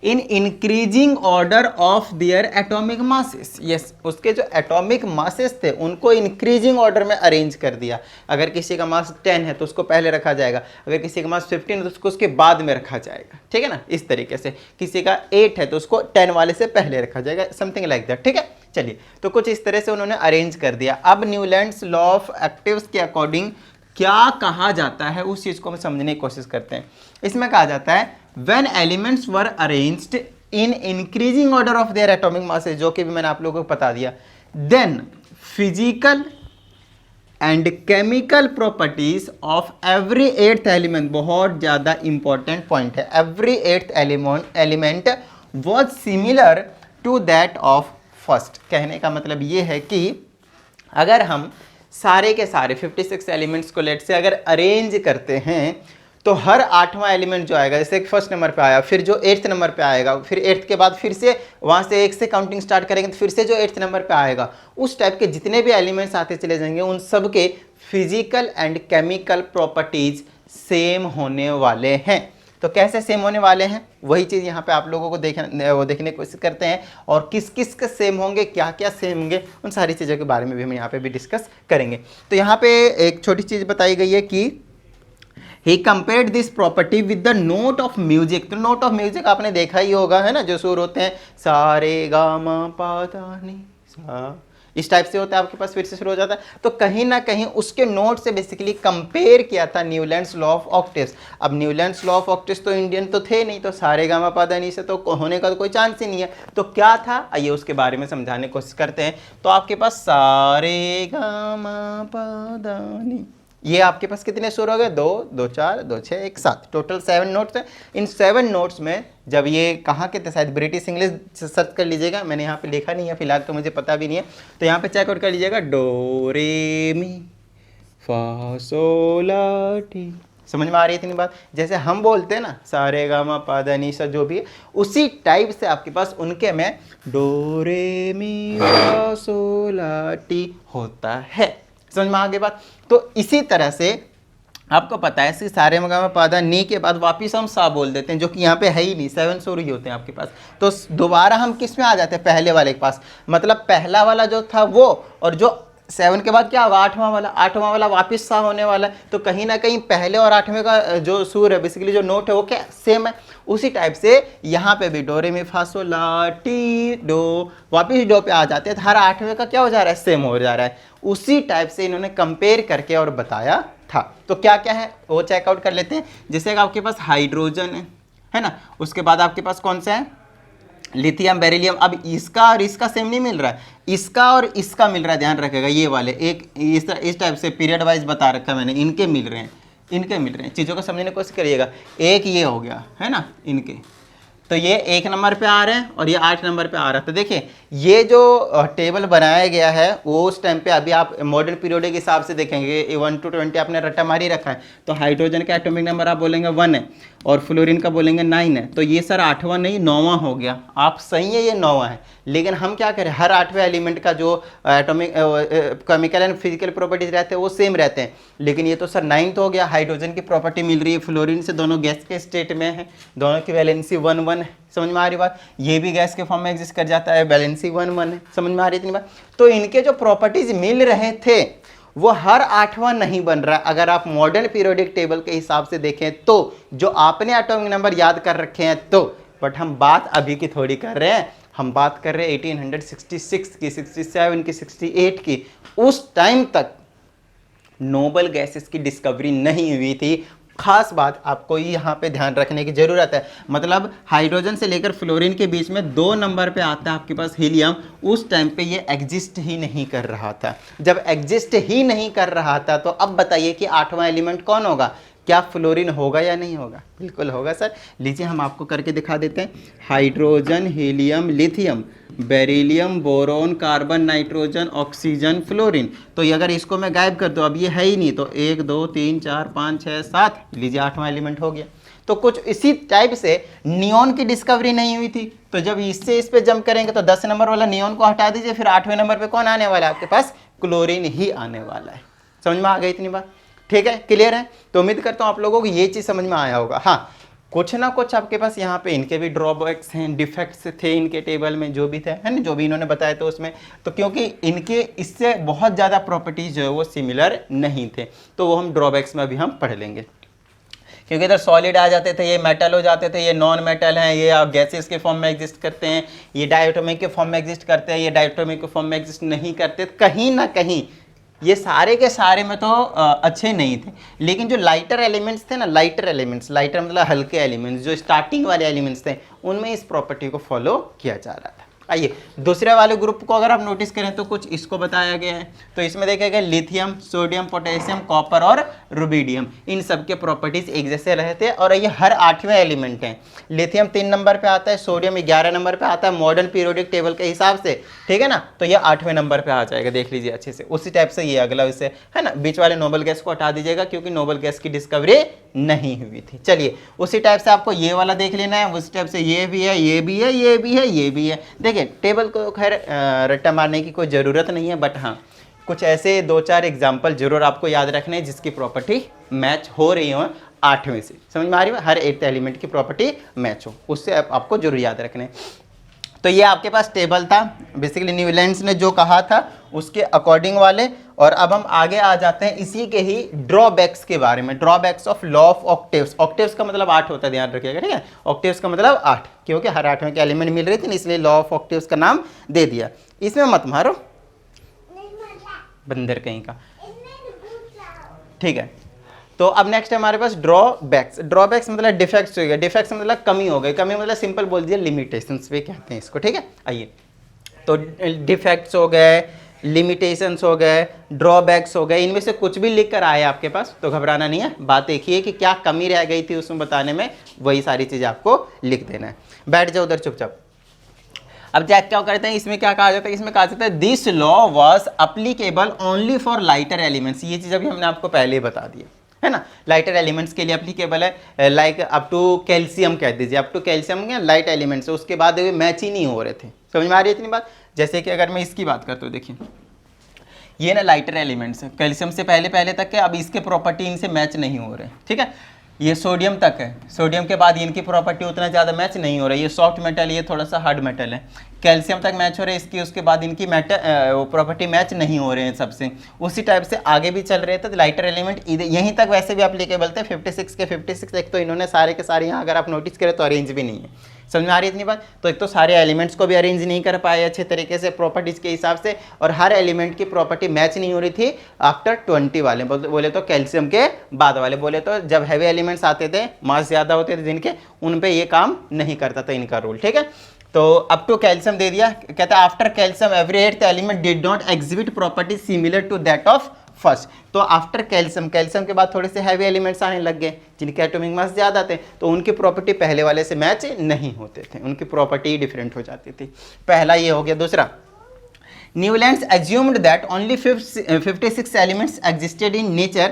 S1: in increasing order of their atomic masses. Yes, उसके जो एटॉमिक मासेस थे उनको इंक्रीजिंग ऑर्डर में अरेंज कर दिया। अगर किसी का मास 10 है तो उसको पहले रखा जाएगा, अगर किसी का मास 15 है तो उसको उसके बाद में रखा जाएगा, ठीक है ना। इस तरीके से किसी का 8 है तो उसको 10 वाले से पहले रखा जाएगा, समथिंग लाइक दैट, ठीक है। चलिए, तो कुछ इस तरह से उन्होंने अरेंज कर दिया। अब न्यूलैंड्स लॉ ऑफ एक्टिव्स के अकॉर्डिंग क्या कहा जाता है उस चीज को हम समझने की कोशिश करते हैं। इसमें कहा जाता है when elements were arranged in increasing order of their atomic masses, जो कि भी मैंने आप लोगों को बता दिया, then physical and chemical properties of every eighth element, बहुत ज़्यादा important point है, every eighth element was similar to that of first। कहने का मतलब ये है कि अगर हम सारे के सारे 56 एलिमेंट्स को लेट से अगर अरेंज करते हैं तो हर 8वां एलिमेंट जो आएगा, जैसे फर्स्ट नंबर पे आया, फिर जो 8th नंबर पे आएगा, फिर 8th के बाद फिर से वहाँ से 1 से काउंटिंग स्टार्ट करेंगे तो फिर से जो 8th नंबर पे आएगा, उस टाइप के जितने भी एलिमेंट्स आते चले जाएंगे उन सब के physical and chemical properties same होने वाले हैं। तो कैसे सेम होने वाले हैं, वही चीज़ यहाँ पे आप लोगों को देखने की कोशिश करते हैं, और किस किस के सेम होंगे, क्या क्या सेम होंगे, उन सारी चीज़ों के बारे में भी हम यहाँ पे भी डिस्कस करेंगे। तो यहाँ पे एक छोटी चीज़ बताई गई है कि he compared this property with the note of music. तो नोट ऑफ म्यूजिक आपने देखा ही होगा, है ना, जो सुर होते हैं सारे गा मा पा धा नी सा, इस टाइप से होता है आपके पास, फिर से शुरू हो जाता है। तो कहीं ना कहीं उसके नोट से बेसिकली कंपेयर किया था न्यूलैंड्स लॉ ऑफ ऑक्टेव्स। अब न्यूलैंड्स लॉ ऑफ ऑक्टेव्स तो इंडियन तो थे नहीं, तो सारे गामा पादा नी से तो होने का तो कोई चांस ही नहीं है। तो क्या था, आइए उसके बारे में समझाने की कोशिश करते हैं। तो आपके पास सारे गामा पादा नी, ये आपके पास कितने सुर हो गए, 2 2 4 2 6 1 7, टोटल 7 नोट्स हैं। इन 7 नोट्स में जब ये कहाँ के थे, शायद ब्रिटिश इंग्लिश सर्च कर लीजिएगा, मैंने यहाँ पे लिखा नहीं है फिलहाल, तो मुझे पता भी नहीं है, तो यहाँ पे चेकआउट कर लीजिएगा, डो रे मी फा सो ला टी। समझ में आ रही है इतनी बात, जैसे हम बोलते हैं ना सारे गामा पादा नी सा, जो भी है उसी टाइप से आपके पास उनके में डो रे मी फा सो ला टी होता है। समझ में आ गई बात। तो इसी तरह से आपको पता है कि सारे मगामा पादा नी के बाद वापिस हम सा बोल देते हैं, जो कि यहाँ पे है ही नहीं, 7 सुर ही होते हैं आपके पास। तो दोबारा हम किस में आ जाते हैं, पहले वाले के पास, मतलब पहला वाला जो था वो, और जो 7 के बाद क्या होगा, 8वां वाला वापिस सा होने वाला है। तो कहीं ना कहीं पहले और 8वें का जो सुर है, बेसिकली जो नोट है वो क्या सेम है। उसी टाइप से यहाँ पे भी डो रे मी फा सो ला टी डो, वापिस डो पे आ जाते हैं, तो हर 8वें का क्या हो जा रहा है, सेम हो जा रहा है। उसी टाइप से इन्होंने कंपेयर करके और बताया था। तो क्या क्या है वो चेकआउट कर लेते हैं। जैसे आपके पास हाइड्रोजन है ना, उसके बाद आपके पास कौन सा है, लिथियम बेरिलियम। अब इसका और इसका सेम नहीं मिल रहा है, इसका और इसका मिल रहा है, ध्यान रखेगा। ये वाले एक इस टाइप से पीरियड वाइज बता रखा है मैंने, इनके मिल रहे हैं, चीज़ों को समझने की कोशिश करिएगा। एक ये हो गया है ना इनके,
S2: तो ये 1 नंबर पे आ रहा है और ये 8 नंबर पे आ रहा है। तो देखिए ये जो टेबल बनाया गया है वो उस टाइम पे, अभी आप मॉडर्न पीरियोडिक के हिसाब से देखेंगे 1 to 20 आपने रट्टा मारी रखा है, तो हाइड्रोजन का एटॉमिक नंबर आप बोलेंगे 1 है और फ्लोरीन का बोलेंगे 9 है, तो ये सर 8वां नहीं 9वां हो गया। आप सही है, ये 9वां है, लेकिन हम क्या करें, हर 8वें एलिमेंट का जो atomic chemical and physical properties रहते हैं वो सेम रहते हैं, लेकिन ये तो सर 9th हो गया। हाइड्रोजन की प्रॉपर्टी मिल रही है फ्लोरीन से, दोनों गैस के स्टेट में है, दोनों की वैलेंसी 1-1 है, समझ में आ रही बात। ये भी गैस के फॉर्म में एग्जिस्ट कर जाता है, वैलेंसी 1-1 है, समझ में आ रही इतनी बात। तो इनके जो प्रॉपर्टीज मिल रहे थे वो हर 8वां नहीं बन रहा। अगर आप मॉडर्न पीरियोडिक टेबल के हिसाब से देखें तो जो आपने एटॉमिक नंबर याद कर रखे हैं तो, बट हम बात अभी की थोड़ी कर रहे हैं, हम बात कर रहे हैं 1866 की, 67 की, 68 की। उस टाइम तक नोबल गैसेस की डिस्कवरी नहीं हुई थी। खास बात आपको यहाँ पे ध्यान रखने की जरूरत है, मतलब हाइड्रोजन से लेकर फ्लोरीन के बीच में 2 नंबर पे आता है आपके पास हीलियम। उस टाइम पे ये एग्जिस्ट ही नहीं कर रहा था। जब एग्जिस्ट ही नहीं कर रहा था तो अब बताइए कि 8वां एलिमेंट कौन होगा? क्या फ्लोरीन होगा या नहीं होगा? बिल्कुल होगा सर। लीजिए हम आपको करके दिखा देते हैं। Hydrogen, helium, lithium, beryllium, boron, carbon, nitrogen, oxygen, fluorine. तो ये अगर इसको मैं गायब कर दूं, अब ये है ही नहीं, तो 1 2 3 4 5 6 7, लीजिए 8वां एलिमेंट हो गया। तो कुछ इसी टाइप से नियॉन की डिस्कवरी नहीं हुई थी, तो जब इससे इस पे जंप करेंगे तो 10 नंबर वाला नियॉन को हटा दीजिए, फिर 8वें नंबर पे कौन आने वाला है आपके पास? क्लोरीन ही आने वाला है। समझ में आ गई इतनी बात? ठीक है, क्लियर है? तो उम्मीद करता हूं आप लोगों को ये चीज समझ में आया होगा। हाँ, कुछ ना कुछ आपके पास यहाँ पे इनके भी ड्रॉबैक्स हैं, डिफेक्ट्स थे इनके टेबल में जो भी थे, है ना, जो भी इन्होंने बताया था उसमें। तो क्योंकि इनके इससे बहुत ज़्यादा प्रॉपर्टीज जो है वो सिमिलर नहीं थे, तो वो हम ड्रॉबैक्स में अभी हम पढ़ लेंगे। क्योंकि इधर सॉलिड आ जाते थे, ये मेटल हो जाते थे, ये नॉन मेटल हैं, ये गैसेस के फॉर्म में एग्जिस्ट करते हैं, ये डायटोमिक के फॉर्म में एग्जिस्ट करते हैं, ये डायटोमिक के फॉर्म में एग्जिस्ट नहीं करते। कहीं ना कहीं ये सारे के सारे में तो अच्छे नहीं थे, लेकिन जो लाइटर एलिमेंट्स थे ना, लाइटर एलिमेंट्स, लाइटर मतलब हल्के एलिमेंट्स, जो स्टार्टिंग वाले एलिमेंट्स थे, उनमें इस प्रॉपर्टी को फॉलो किया जा रहा था। आइए दूसरे वाले ग्रुप को अगर आप नोटिस करें तो कुछ इसको बताया गया है। तो इसमें देखेगा लिथियम, सोडियम, पोटेशियम, कॉपर और रुबिडियम, इन सब के प्रॉपर्टीज एक जैसे रहते हैं और ये हर 8वें एलिमेंट हैं। लिथियम 3 नंबर पे आता है, सोडियम 11 नंबर पे आता है मॉडर्न पीरियोडिक टेबल के हिसाब से, ठीक है ना। तो ये 8वें नंबर पे आ जाएगा, देख लीजिए अच्छे से। उसी टाइप से ये अगला इससे, है ना, बीच वाले नोबल गैस को हटा दीजिएगा क्योंकि नोबल गैस की डिस्कवरी नहीं हुई थी। चलिए उसी टाइप से आपको ये वाला देख लेना है, उसी टाइप से ये भी है, ये भी है, ये भी है, ये भी है। देखिए टेबल को खैर रट्टा मारने की कोई ज़रूरत नहीं है, बट हाँ कुछ ऐसे 2-4 एग्जाम्पल जरूर आपको याद रखने हैं जिसकी प्रॉपर्टी मैच हो रही हो 8वें से। समझ में आ रही है? हर 8th एलिमेंट की प्रॉपर्टी मैच हो, उससे आपको जरूर याद रखने। तो ये आपके पास टेबल था, बेसिकली न्यूलैंड्स ने जो कहा था उसके अकॉर्डिंग वाले। और अब हम आगे आ जाते हैं इसी के ही ड्रॉबैक्स के बारे में। Drawbacks of law of octaves. Octaves का मतलब 8 होता है, ध्यान रखिएगा, ठीक है। ऑक्टेव्स का मतलब 8, क्योंकि हर 8वें के एलिमेंट मिल रहे थे, इसलिए लॉ ऑफ ऑक्टेव्स का नाम दे दिया। इसमें मत मारो बंदर कहीं का, ठीक है। तो अब नेक्स्ट है हमारे पास ड्रॉबैक्स। ड्रॉबैक्स मतलब डिफेक्ट्स हो गया, डिफेक्ट्स मतलब कमी हो गई, कमी मतलब सिंपल बोल दीजिए लिमिटेशंस पे कहते हैं इसको, ठीक है। आइए तो डिफेक्ट्स हो गए, लिमिटेशंस हो गए, ड्रॉबैक्स हो गए, इनमें से कुछ भी लिख कर आए आपके पास तो घबराना नहीं है। बात एक ही है कि क्या कमी रह गई थी उसमें बताने में, वही सारी चीज़ें आपको लिख देना है। बैठ जाओ उधर चुपचाप। अब क्या करते हैं, इसमें क्या कहा जाता है, इसमें कहा जाता है this law was applicable only for lighter elements. ये चीज़ अभी हमने आपको पहले ही बता दी है ना, लाइटर एलिमेंट्स के लिए अप्लीकेबल है। लाइक अप टू कैल्शियम कह दीजिए, अप टू कैल्शियम के लाइट एलिमेंट्स, उसके बाद वे मैच ही नहीं हो रहे थे। समझ में आ रही है इतनी बात? जैसे कि अगर मैं इसकी बात करता हूँ, देखिए ये ना लाइटर एलिमेंट्स है, कैल्शियम से पहले तक के, अब इसके प्रॉपर्टी इनसे मैच नहीं हो रहे, ठीक है। ये सोडियम तक है, सोडियम के बाद इनकी प्रॉपर्टी उतना ज़्यादा मैच नहीं हो रही, ये सॉफ्ट मेटल, ये थोड़ा सा हार्ड मेटल है। कैल्शियम तक मैच हो रहे हैं इसकी, उसके बाद इनकी प्रॉपर्टी मैच नहीं हो रहे हैं सबसे। उसी टाइप से आगे भी चल रहे थे, तो लाइटर एलिमेंट यहीं तक वैसे भी एप्लीकेबल थे। 56 के 56 एक तो इन्होंने सारे के सारे यहाँ अगर आप नोटिस करें तो अरेंज भी नहीं है। समझ में आ रही है इतनी बात? तो एक तो सारे एलिमेंट्स को भी अरेंज नहीं कर पाए अच्छे तरीके से प्रॉपर्टीज के हिसाब से, और हर एलिमेंट की प्रॉपर्टी मैच नहीं हो रही थी आफ्टर 20 वाले, बोले तो कैल्शियम के बाद वाले, बोले तो जब हैवी एलिमेंट्स आते थे, मास ज़्यादा होते थे जिनके, उन पे ये काम नहीं करता था इनका रूल, ठीक है। तो अप टू कैल्शियम दे दिया, कहता है after calcium every 8th element did not exhibit property similar to that of first. तो आफ्टर कैल्शियम, कैल्शियम के बाद थोड़े से हैवी एलिमेंट्स आने लग गए जिनके एटॉमिक मास ज़्यादा थे, तो उनकी प्रॉपर्टी पहले वाले से मैच नहीं होते थे, उनकी प्रॉपर्टी डिफरेंट हो जाती थी। पहला ये हो गया। दूसरा, Newlands assumed that only 56 elements existed in nature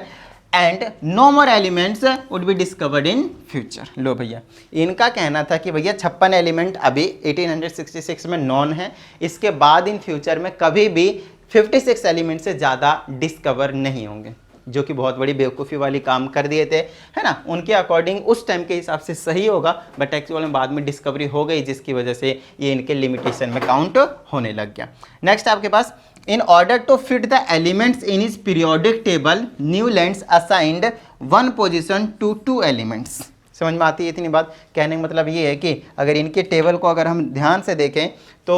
S2: and no more elements would be discovered in future। लो भैया, इनका कहना था कि भैया 56 एलिमेंट अभी 1866 में नॉन है, इसके बाद इन फ्यूचर में कभी भी 56 एलिमेंट से ज़्यादा डिस्कवर नहीं होंगे, जो कि बहुत बड़ी बेवकूफ़ी वाली काम कर दिए थे, है ना। उनके अकॉर्डिंग उस टाइम के हिसाब से सही होगा, बट एक्चुअल में बाद में डिस्कवरी हो गई, जिसकी वजह से ये इनके लिमिटेशन में काउंट होने लग गया। नेक्स्ट आपके पास, in order to fit the elements in his periodic table, Newlands assigned 1 position to 2 elements. समझ में आती है इतनी बात? कहने का मतलब ये है कि अगर इनके टेबल को अगर हम ध्यान से देखें तो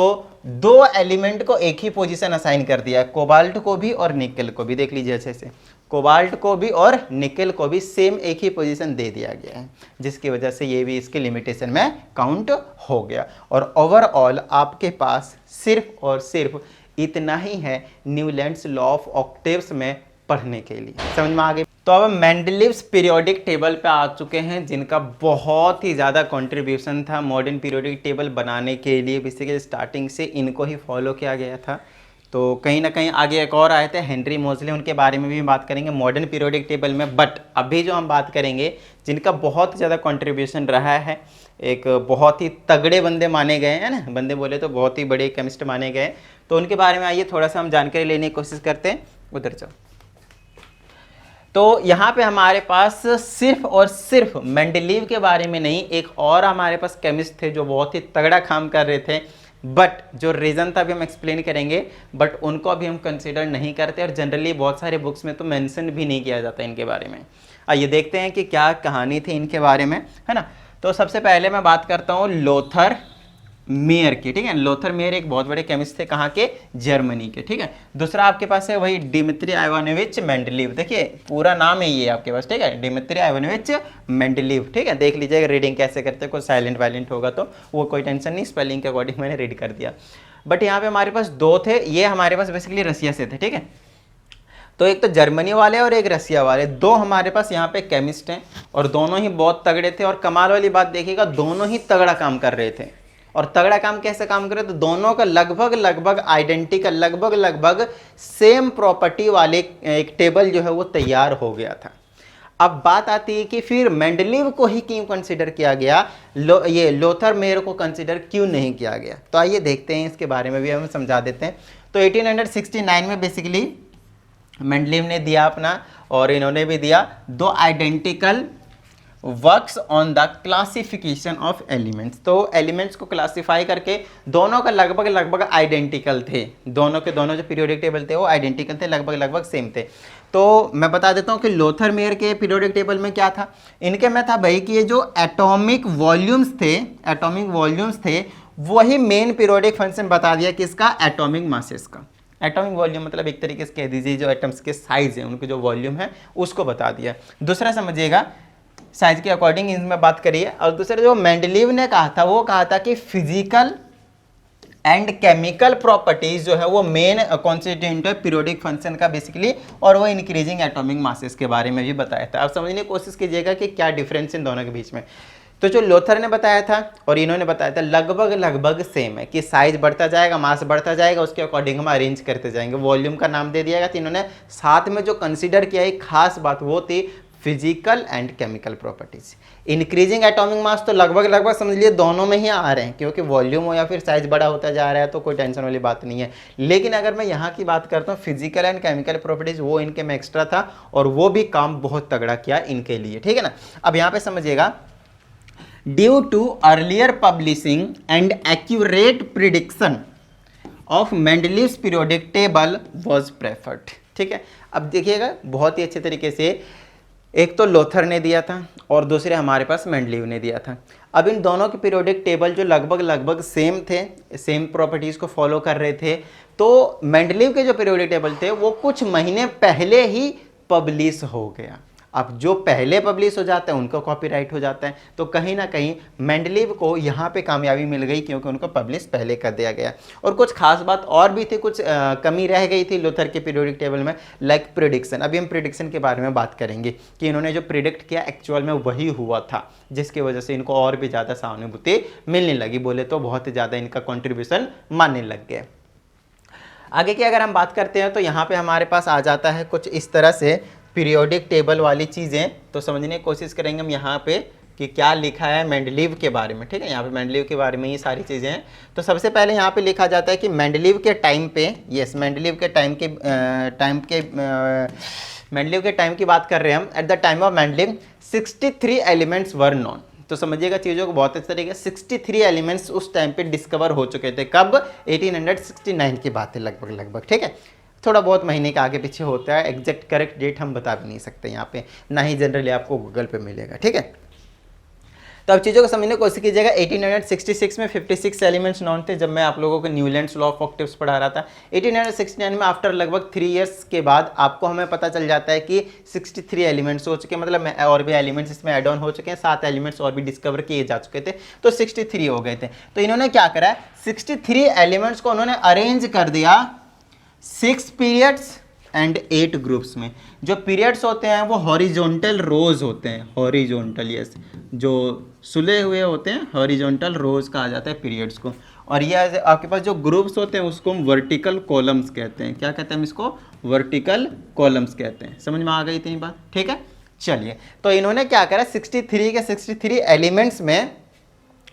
S2: 2 एलिमेंट को एक ही पोजीशन असाइन कर दिया है, कोबाल्ट को भी और निकल को भी। देख लीजिए अच्छे से, कोबाल्ट को भी और निकल को भी सेम एक ही पोजीशन दे दिया गया है, जिसकी वजह से ये भी इसके लिमिटेशन में काउंट हो गया। और ओवरऑल आपके पास सिर्फ और सिर्फ इतना ही है न्यूलैंड्स लॉ ऑफ ऑक्टेव्स में पढ़ने के लिए। समझ में आ गई? तो अब मेंडलीव्स पीरियोडिक टेबल पे आ चुके हैं, जिनका बहुत ही ज़्यादा कंट्रीब्यूशन था मॉडर्न पीरियोडिक टेबल बनाने के लिए। बेसिकली स्टार्टिंग से इनको ही फॉलो किया गया था। तो कहीं ना कहीं आगे एक और आए थे हेनरी मोजले, उनके बारे में भी बात करेंगे मॉडर्न पीरियोडिक टेबल में। बट अभी जो हम बात करेंगे जिनका बहुत ज़्यादा कंट्रीब्यूशन रहा है, एक बहुत ही तगड़े बंदे माने गए हैं ना, बंदे बोले तो बहुत ही बड़े केमिस्ट माने गए, तो उनके बारे में आइए थोड़ा सा हम जानकारी लेने की कोशिश करते हैं। उधर चलो। तो यहाँ पे हमारे पास सिर्फ और सिर्फ मेंडलीव के बारे में नहीं, एक और हमारे पास केमिस्ट थे जो बहुत ही तगड़ा काम कर रहे थे, बट जो रीज़न था अभी हम एक्सप्लेन करेंगे, बट उनको अभी हम कंसिडर नहीं करते और जनरली बहुत सारे बुक्स में तो मेंशन भी नहीं किया जाता इनके बारे में। आइए देखते हैं कि क्या कहानी थी इनके बारे में, है ना। तो सबसे पहले मैं बात करता हूँ लोथर मेयर की, ठीक है। लोथर मेयर एक बहुत बड़े केमिस्ट थे, कहाँ के? जर्मनी के, ठीक है। दूसरा आपके पास है वही डिमित्री आइवानोविच मेंडलीव। देखिए पूरा नाम है ये आपके पास, ठीक है, डिमित्री आइवानोविच मेंडलीव, ठीक है। देख लीजिएगा रीडिंग कैसे करते हैं, कोई साइलेंट वाइलेंट होगा तो वो कोई टेंशन नहीं, स्पेलिंग के अकॉर्डिंग मैंने रीड कर दिया। बट यहाँ पे हमारे पास 2 थे, ये हमारे पास बेसिकली रसिया से थे, ठीक है। तो एक तो जर्मनी वाले और एक रसिया वाले, 2 हमारे पास यहाँ पे केमिस्ट हैं और दोनों ही बहुत तगड़े थे। और कमाल वाली बात देखिएगा, दोनों ही तगड़ा काम कर रहे थे। और तगड़ा काम कैसे काम करे? तो दोनों का लगभग आइडेंटिकल, लगभग सेम प्रॉपर्टी वाले एक टेबल जो है वो तैयार हो गया था। अब बात आती है कि फिर मेंडलीव को ही क्यों कंसिडर किया गया, ये लोथर मेयर को कंसिडर क्यों नहीं किया गया? तो आइए देखते हैं, इसके बारे में भी हम समझा देते हैं। तो 1869 में बेसिकली मेंडलीव ने दिया अपना, और इन्होंने भी दिया 2 identical works on the classification of elements. तो एलिमेंट्स को क्लासिफाई करके दोनों का लगभग आइडेंटिकल थे, दोनों के दोनों जो पीरियोडिक टेबल थे वो आइडेंटिकल थे, लगभग सेम थे। तो मैं बता देता हूँ कि लोथर मेयर के पीरियोडिक टेबल में क्या था, इनके में था भाई कि ये जो एटॉमिक वॉल्यूम्स थे वही मेन पीरियोडिक फंक्शन बता दिया किसका? एटॉमिक मासेस का। एटॉमिक वॉल्यूम मतलब एक तरीके से कह दीजिए जो एटम्स के साइज है, उनके जो वॉल्यूम है उसको बता दिया। दूसरा समझिएगा, साइज के अकॉर्डिंग इनमें बात करिए। और दूसरा जो मेंडलीव ने कहा था वो कहा था कि फिजिकल एंड केमिकल प्रॉपर्टीज जो है वो मेन कॉन्स्टिट्यूएंट है पीरियोडिक फंक्शन का बेसिकली, और वो इंक्रीजिंग एटॉमिक मासेस के बारे में भी बताया था। आप समझने की कोशिश कीजिएगा कि क्या डिफरेंस इन दोनों के बीच में। तो जो लोथर ने बताया था और इन्होंने बताया था लगभग सेम है कि साइज बढ़ता जाएगा, मास बढ़ता जाएगा, उसके अकॉर्डिंग हम अरेंज करते जाएंगे। वॉल्यूम का नाम दे दिया गया। तो इन्होंने साथ में जो कंसिडर किया एक खास बात वो थी physical and chemical properties. Increasing atomic mass तो लगभग समझ लिए दोनों में ही आ रहे हैं, क्योंकि वॉल्यूम हो या फिर साइज बड़ा होता जा रहा है तो कोई टेंशन वाली बात नहीं है। लेकिन अगर मैं यहाँ की बात करता हूँ फिजिकल एंड केमिकल प्रॉपर्टीज, वो इनके में एक्स्ट्रा था और वो भी काम बहुत तगड़ा किया इनके लिए, ठीक है ना। अब यहाँ पे समझिएगा, due to earlier publishing and accurate prediction of Mendeleev's periodic table was preferred, ठीक है। अब देखिएगा बहुत ही अच्छे तरीके से, एक तो लोथर ने दिया था और दूसरे हमारे पास मेंडलीव ने दिया था। अब इन दोनों के पीरियोडिक टेबल जो लगभग सेम थे, सेम प्रॉपर्टीज़ को फॉलो कर रहे थे, तो मेंडलीव के जो पीरियोडिक टेबल थे वो कुछ महीने पहले ही पब्लिश हो गया। अब जो पहले पब्लिश हो जाता है उनको कॉपीराइट हो जाता है। तो कहीं ना कहीं मेंडलीव को यहाँ पे कामयाबी मिल गई क्योंकि उनको पब्लिश पहले कर दिया गया। और कुछ खास बात और भी थी, कुछ कमी रह गई थी लूथर के पीरियोडिक टेबल में, लाइक प्रिडिक्शन। अभी हम प्रिडिक्शन के बारे में बात करेंगे कि इन्होंने जो प्रिडिक्ट किया एक्चुअल में वही हुआ था, जिसकी वजह से इनको और भी ज़्यादा सहानुभूति मिलने लगी, बोले तो बहुत ज़्यादा इनका कॉन्ट्रीब्यूशन मानने लग गए। आगे की अगर हम बात करते हैं तो यहाँ पे हमारे पास आ जाता है कुछ इस तरह से पीरियोडिक टेबल वाली चीज़ें। तो समझने की कोशिश करेंगे हम यहाँ पे कि क्या लिखा है मेंडलीव के बारे में। ठीक है, यहाँ पे मेंडलीव के बारे में ये सारी चीज़ें हैं। तो सबसे पहले यहाँ पे लिखा जाता है कि मेंडलीव के टाइम पे, यस मेंडलीव के मेंडलीव के टाइम की बात कर रहे हैं हम। At the time of Mendeleev 63 elements were non. तो समझिएगा चीज़ों को बहुत अच्छे तरीके से, 63 एलिमेंट्स उस टाइम पे डिस्कवर हो चुके थे। कब? 1869 की बात है लगभग। ठीक है, थोड़ा बहुत महीने का आगे पीछे होता है, एग्जैक्ट करेक्ट डेट हम बता भी नहीं सकते यहाँ पे, ना ही जनरली आपको गूगल पे मिलेगा। ठीक है, तो अब चीज़ों को समझने की कोशिश कीजिएगा। 1866 में 56 एलिमेंट्स नॉन थे जब मैं आप लोगों को न्यूलैंड्स लॉ ऑफ ऑक्टेव्स पढ़ा रहा था। 1869 में आफ्टर लगभग 3 इयर्स के बाद आपको हमें पता चल जाता है कि 63 एलिमेंट्स हो चुके हैं, मतलब और भी एलिमेंट्स इसमें एड ऑन हो चुके हैं, 7 एलिमेंट्स और भी डिस्कवर किए जा चुके थे, तो 63 हो गए थे। तो इन्होंने क्या करा है, 63 एलिमेंट्स को उन्होंने अरेंज कर दिया 6 पीरियड्स एंड 8 ग्रुप्स में। जो पीरियड्स होते हैं वो हॉरिजॉन्टल रोज होते हैं, हॉरिजॉन्टल, यस, जो सुले हुए होते हैं हॉरिजॉन्टल रोज कहा जाता है पीरियड्स को। और ये आपके पास जो ग्रुप्स होते हैं उसको हम वर्टिकल कॉलम्स कहते हैं। क्या कहते हैं हम इसको? वर्टिकल कॉलम्स कहते हैं। समझ में आ गई इतनी बात? ठीक है, चलिए। तो इन्होंने क्या करा, 63 के 63 एलिमेंट्स में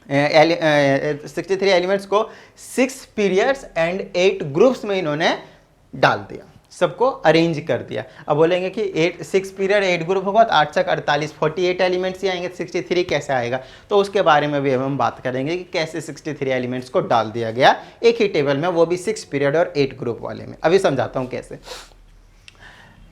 S2: 63 एलिमेंट्स को 6 पीरियड्स एंड 8 ग्रुप्स में इन्होंने डाल दिया, सबको अरेंज कर दिया। अब बोलेंगे कि 6 पीरियड 8 ग्रुप होगा तो 8 × 48 48 एलिमेंट्स ही आएंगे, 63 कैसे आएगा? तो उसके बारे में भी हम बात करेंगे कि कैसे 63 एलिमेंट्स को डाल दिया गया एक ही टेबल में, वो भी 6 पीरियड और 8 ग्रुप वाले में। अभी समझाता हूँ कैसे।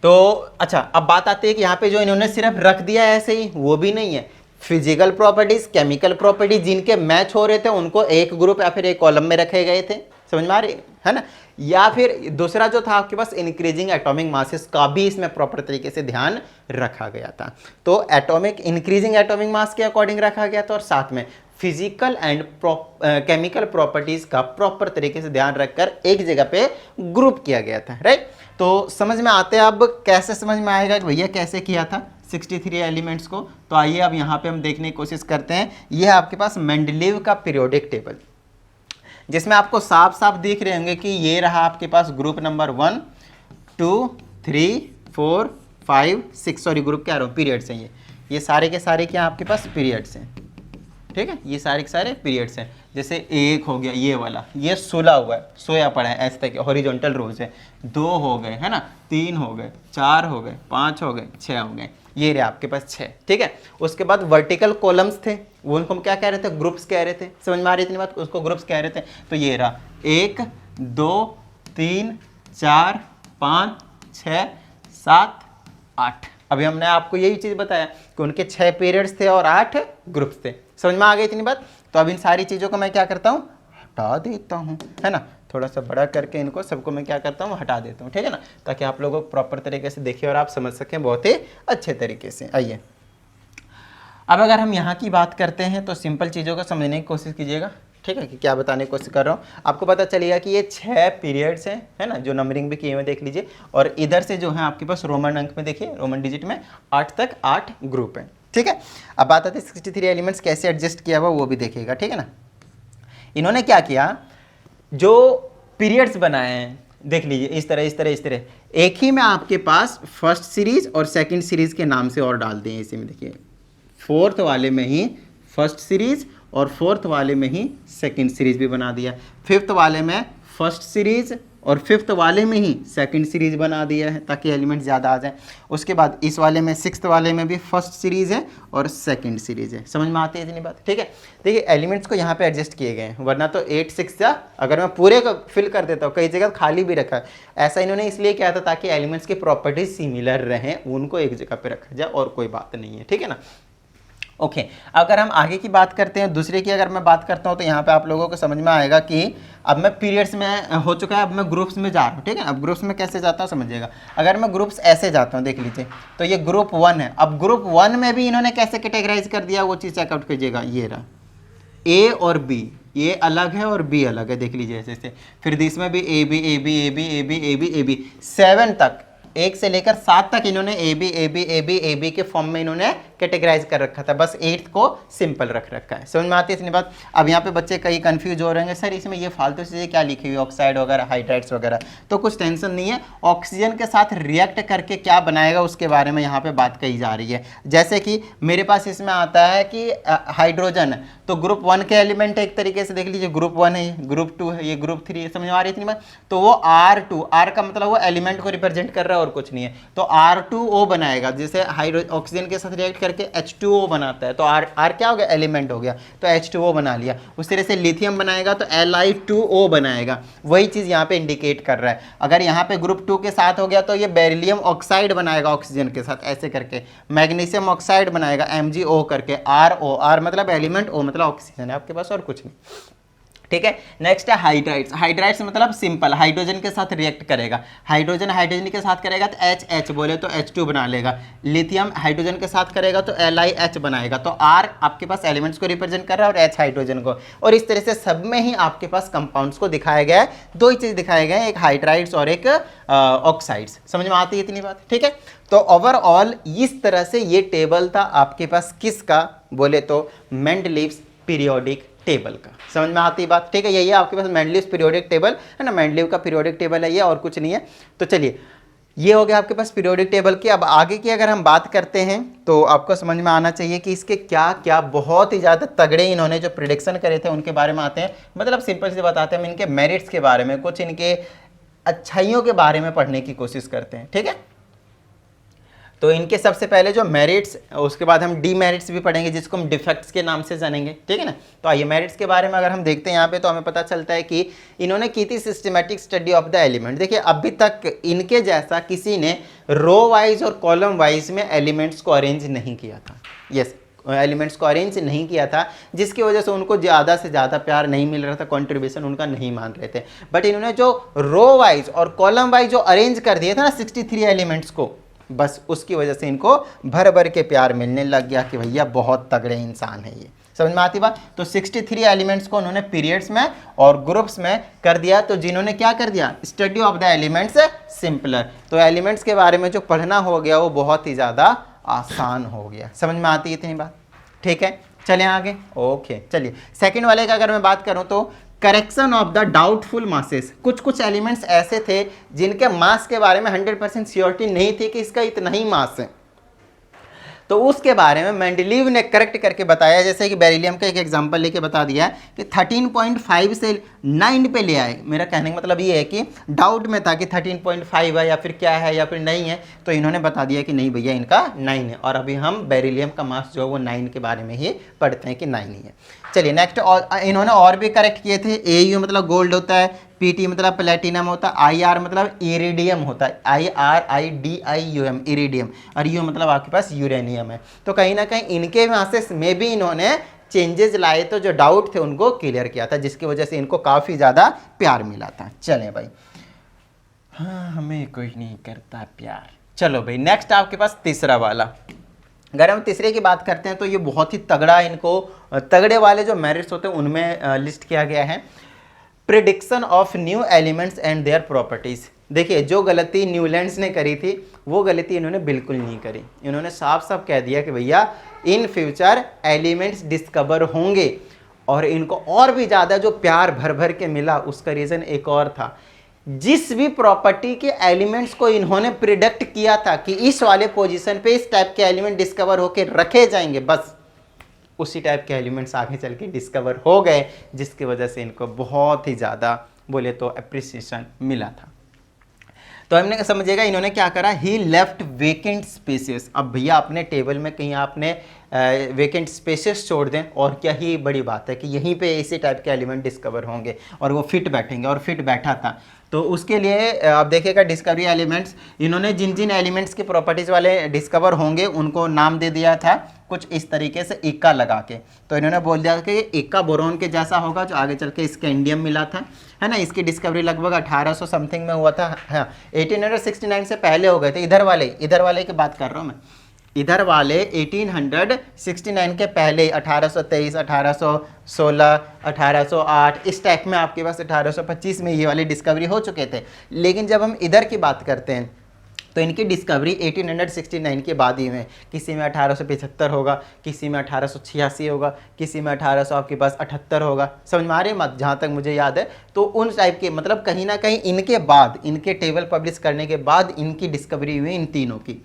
S2: तो अच्छा, अब बात आती है कि यहाँ पे जो इन्होंने सिर्फ रख दिया ऐसे ही, वो भी नहीं है। फिजिकल प्रॉपर्टीज, केमिकल प्रॉपर्टीज जिनके मैच हो रहे थे उनको एक ग्रुप या फिर एक कॉलम में रखे गए थे। समझ में आ रही है ना? या फिर दूसरा जो था आपके पास इंक्रीजिंग एटॉमिक मासेस का भी इसमें प्रॉपर तरीके से ध्यान रखा गया था। तो एटॉमिक इंक्रीजिंग एटॉमिक मास के अकॉर्डिंग रखा गया था और साथ में फिजिकल एंड केमिकल प्रॉपर्टीज का प्रॉपर तरीके से ध्यान रखकर एक जगह पे ग्रुप किया गया था। राइट, तो समझ में आते हैं अब कैसे समझ में आएगा कि भैया कैसे किया था 63 एलिमेंट्स को। तो आइए अब यहाँ पे हम देखने की कोशिश करते हैं। ये है आपके पास मेंडलीव का पीरियोडिक टेबल, जिसमें आपको साफ साफ दिख रहे होंगे कि ये रहा आपके पास ग्रुप नंबर 1 2 3 4 5 6, सॉरी ग्रुप क्या रहा हूँ, पीरियड्स हैं ये सारे के सारे क्या आपके पास पीरियड्स हैं। ठीक है, ये सारे के सारे पीरियड्स हैं। जैसे एक हो गया ये वाला, ये सोला हुआ है, सोया पड़ा है ऐसे तक हॉरिजॉन्टल रोज है। 2 हो गए है ना, 3 हो गए, 4 हो गए, 5 हो गए, 6 हो गए, ये रहे आपके पास 6। ठीक है, उसके बाद वर्टिकल कॉलम्स थे, वो उनको हम क्या कह रहे थे, ग्रुप्स कह रहे थे। समझ में आ रही इतनी बात, उसको ग्रुप्स कह रहे थे। तो ये रहा 1 2 3 4 5 6 7 8। अभी हमने आपको यही चीज़ बताया कि उनके 6 पीरियड्स थे और 8 ग्रुप्स थे। समझ में आ गई इतनी बात? तो अब इन सारी चीज़ों को मैं क्या करता हूँ, हटा देता हूँ, है ना, थोड़ा सा बड़ा करके इनको सबको मैं क्या करता हूँ, हटा देता हूँ। ठीक है ना, ताकि आप लोगों को प्रॉपर तरीके से देखिए और आप समझ सकें बहुत ही अच्छे तरीके से। आइए अब अगर हम यहाँ की बात करते हैं तो सिंपल चीज़ों को समझने की कोशिश कीजिएगा। ठीक है, कि क्या बताने की कोशिश कर रहा हूँ, आपको पता चलेगा कि ये 6 पीरियड्स हैं, है ना, जो नंबरिंग भी किए हुए देख लीजिए। और इधर से जो है आपके पास रोमन अंक में देखिए, रोमन डिजिट में 8 तक 8 ग्रुप हैं। ठीक है, अब बात आती है 63 एलिमेंट्स कैसे एडजस्ट किया हुआ वो भी देखिएगा। ठीक है ना, इन्होंने क्या किया, जो पीरियड्स बनाए हैं देख लीजिए, इस तरह एक ही में आपके पास फर्स्ट सीरीज और सेकंड सीरीज के नाम से और डाल दिए इसी में। देखिए 4th वाले में ही फर्स्ट सीरीज और 4th वाले में ही सेकंड सीरीज भी बना दिया, 5th वाले में फर्स्ट सीरीज और 5th वाले में ही सेकंड सीरीज बना दिया है ताकि एलिमेंट ज़्यादा आ जाए। उसके बाद इस वाले में 6th वाले में भी फर्स्ट सीरीज है और सेकंड सीरीज है। समझ में आती है इतनी बात? ठीक है, देखिए एलिमेंट्स को यहाँ पे एडजस्ट किए गए हैं, वरना तो 8 6 या अगर मैं पूरे को फिल कर देता हूँ, कई जगह खाली भी रखा है। ऐसा इन्होंने इसलिए किया था ताकि एलिमेंट्स की प्रॉपर्टीज सिमिलर रहें, उनको एक जगह पर रखा जाए और कोई बात नहीं है। ठीक है ना, ओके अगर हम आगे की बात करते हैं, दूसरे की अगर मैं बात करता हूँ तो यहाँ पे आप लोगों को समझ में आएगा कि अब मैं पीरियड्स में हो चुका है, अब मैं ग्रुप्स में जा रहा हूँ, ठीक है। अब ग्रुप्स में कैसे जाता हूँ समझिएगा। अगर मैं ग्रुप्स ऐसे जाता हूँ, देख लीजिए, तो ये ग्रुप 1 है। अब ग्रुप 1 में भी इन्होंने कैसे कैटेगराइज कर दिया वो चीज़ चेकआउट कीजिएगा। ये रहा ए और बी, ये अलग है और बी अलग है, देख लीजिए ऐसे ऐसे। फिर इसमें भी A B A B A B A B A B A B 7 तक, 1 से लेकर 7 तक इन्होंने A B A B A B A B के फॉर्म में इन्होंने कैटेगराइज कर रखा था, बस 8th को सिंपल रख रखा है। समझ में आती है इतनी बात। अब यहाँ पे बच्चे कई कंफ्यूज हो रहे हैं, सर इसमें ये फालतू चीज़ें क्या लिखी हुई, ऑक्साइड वगैरह हाइड्राइड्स वगैरह, तो कुछ टेंशन नहीं है। ऑक्सीजन के साथ रिएक्ट करके क्या बनाएगा उसके बारे में यहाँ पे बात कही जा रही है। जैसे कि मेरे पास इसमें आता है कि हाइड्रोजन, तो ग्रुप 1 के एलिमेंट है एक तरीके से, देख लीजिए ग्रुप 1 है, ग्रुप 2 है, ये ग्रुप 3 है, समझ में आ रही है इतनी बात। तो वो R2, R का मतलब वो एलिमेंट को रिप्रेजेंट कर रहा है और कुछ नहीं है, तो R2O बनाएगा। जैसे ऑक्सीजन के साथ रिएक्ट करके H2O बनाता है, तो R क्या हो गया, एलिमेंट हो गया, तो H2O बना लिया। उस तरह से लिथियम बनाएगा तो Li2O बनाएगा, वही चीज़ यहाँ पे इंडिकेट कर रहा है। अगर यहाँ पे ग्रुप 2 के साथ हो गया तो ये बेरिलियम ऑक्साइड बनाएगा ऑक्सीजन के साथ ऐसे करके, मैग्नीशियम ऑक्साइड बनाएगा MgO करके, RO, R मतलब एलिमेंट, O मतलब ऑक्सीजन है आपके पास और कुछ नहीं, ठीक है। नेक्स्ट है हाइड्राइड्स। हाइड्राइड्स मतलब सिंपल हाइड्रोजन के साथ रिएक्ट करेगा, हाइड्रोजन हाइड्रोजन के साथ करेगा तो HH बोले तो H2 बना लेगा, लिथियम हाइड्रोजन के साथ करेगा तो LiH बनाएगा। तो R आपके पास एलिमेंट्स को रिप्रेजेंट कर रहा है और H हाइड्रोजन को, और इस तरह से सब में ही आपके पास कंपाउंड्स को दिखाया गया है। दो ही चीज़ दिखाए गए हैं, एक हाइड्राइड्स और एक ऑक्साइड्स। समझ में आती है इतनी बात, ठीक है। तो ओवरऑल इस तरह से ये टेबल था आपके पास, किसका बोले तो मेंडलीव्स पीरियोडिक टेबल का। समझ में आती बात, ठीक है। यही है आपके पास मेंडलीव्स पीरियोडिक टेबल है ना, मेंडलीव का पीरियोडिक टेबल है ये, और कुछ नहीं है। तो चलिए ये हो गया आपके पास पीरियोडिक टेबल की। अब आगे की अगर हम बात करते हैं तो आपको समझ में आना चाहिए कि इसके क्या क्या बहुत ही ज़्यादा तगड़े इन्होंने जो प्रिडिक्शन करे थे उनके बारे में आते हैं। मतलब सिंपल से बताते हैं, हम इनके मेरिट्स के बारे में, कुछ इनके अच्छाइयों के बारे में पढ़ने की कोशिश करते हैं, ठीक है। तो इनके सबसे पहले जो मेरिट्स, उसके बाद हम डीमेरिट्स भी पढ़ेंगे जिसको हम डिफेक्ट्स के नाम से जानेंगे, ठीक है ना। तो आइए मेरिट्स के बारे में अगर हम देखते हैं यहाँ पे, तो हमें पता चलता है कि इन्होंने की थी systematic study of the element. देखिए अभी तक इनके जैसा किसी ने रो वाइज और कॉलम वाइज में एलिमेंट्स को अरेंज नहीं किया था। यस, एलिमेंट्स को अरेंज नहीं किया था, जिसकी वजह से उनको ज़्यादा से ज़्यादा प्यार नहीं मिल रहा था, कंट्रीब्यूशन उनका नहीं मान रहे थे। बट इन्होंने जो रो वाइज और कॉलम वाइज जो अरेंज कर दिए थे ना 63 एलिमेंट्स को, बस उसकी वजह से इनको भर भर के प्यार मिलने लग गया कि भैया बहुत तगड़े इंसान है ये। समझ में आती बात। तो 63 एलिमेंट्स को उन्होंने पीरियड्स में और ग्रुप्स में कर दिया। तो जिन्होंने क्या कर दिया, study of the elements simpler, तो एलिमेंट्स के बारे में जो पढ़ना हो गया वो बहुत ही ज़्यादा आसान हो गया। समझ में आती है इतनी बात, ठीक है। चलें आगे, ओके। चलिए सेकंड वाले का अगर मैं बात करूं तो correction of the doubtful masses. कुछ कुछ एलिमेंट्स ऐसे थे जिनके मास के बारे में 100% श्योरिटी नहीं थी कि इसका इतना ही मास है, तो उसके बारे में मेंडलीव ने करेक्ट करके बताया। जैसे कि बेरिलियम का एक एग्जांपल लेके बता दिया है कि 13.5 से 9 पे ले आए। मेरा कहने का मतलब ये है कि डाउट में था कि 13.5 है या फिर क्या है या फिर नहीं है, तो इन्होंने बता दिया कि नहीं भैया इनका 9 है। और अभी हम बेरिलियम का मास जो है वो 9 के बारे में ही पढ़ते हैं कि 9 ही है। चलिए नेक्स्ट, और इन्होंने और भी करेक्ट किए थे। AU मतलब गोल्ड होता है, PT मतलब प्लेटिनम होता है, IR मतलब इरिडियम होता है, IRIDIUM इरिडियम, और U मतलब आपके पास यूरेनियम है। तो कहीं ना कहीं इनके मासेस में भी इन्होंने चेंजेस लाए, तो जो डाउट थे उनको क्लियर किया था, जिसकी वजह से इनको काफ़ी ज़्यादा प्यार मिला था। चलें भाई, हाँ हमें कोई नहीं करता प्यार। चलो भाई नेक्स्ट आपके पास तीसरा वाला। अगर हम तीसरे की बात करते हैं तो ये बहुत ही तगड़ा, इनको तगड़े वाले जो मेरिट्स होते हैं उनमें लिस्ट किया गया है। Prediction of new elements and their properties. देखिए जो गलती न्यूलैंड्स ने करी थी वो गलती इन्होंने बिल्कुल नहीं करी। इन्होंने साफ साफ कह दिया कि भैया इन फ्यूचर एलिमेंट्स डिस्कवर होंगे, और इनको और भी ज़्यादा जो प्यार भर भर के मिला उसका रीज़न एक और था। जिस भी प्रॉपर्टी के एलिमेंट्स को इन्होंने प्रिडिक्ट किया था कि इस वाले पोजीशन पे इस टाइप के एलिमेंट डिस्कवर होकर रखे जाएंगे, बस उसी टाइप के एलिमेंट्स आगे चल के डिस्कवर हो गए, जिसकी वजह से इनको बहुत ही ज़्यादा बोले तो अप्रिसिएशन मिला था। तो हमने समझिएगा इन्होंने क्या करा, ही लेफ्ट वेकेंट स्पेसेस। अब भैया अपने टेबल में कहीं आपने वेकेंट स्पेसेस छोड़ दें, और क्या ही बड़ी बात है कि यहीं पे इसी टाइप के एलिमेंट डिस्कवर होंगे और वो फिट बैठेंगे, और फिट बैठा था। तो उसके लिए आप देखिएगा डिस्कवरी एलिमेंट्स, इन्होंने जिन जिन एलिमेंट्स की प्रॉपर्टीज़ वाले डिस्कवर होंगे उनको नाम दे दिया था कुछ इस तरीके से इक्का लगा के। तो इन्होंने बोल दिया कि इक्का बोरोन के जैसा होगा, जो आगे चल के स्कैंडियम मिला था, है ना। इसकी डिस्कवरी लगभग 1800 समथिंग में हुआ था, हाँ 1869 से पहले हो गए थे। इधर वाले की बात कर रहा हूँ मैं, इधर वाले 1869 के पहले 1823, 1816, 1808 इस टाइप में आपके पास 1825 में ये वाली डिस्कवरी हो चुके थे। लेकिन जब हम इधर की बात करते हैं तो इनकी डिस्कवरी 1869 के बाद ही हुए। किसी में 1875 होगा, किसी में 1886 होगा, किसी में 1800 आपके पास 78 होगा, समझ में आ रही है मत, जहाँ तक मुझे याद है। तो उन टाइप के मतलब कहीं ना कहीं इनके बाद, इनके टेबल पब्लिश करने के बाद इनकी डिस्कवरी हुई इन तीनों की।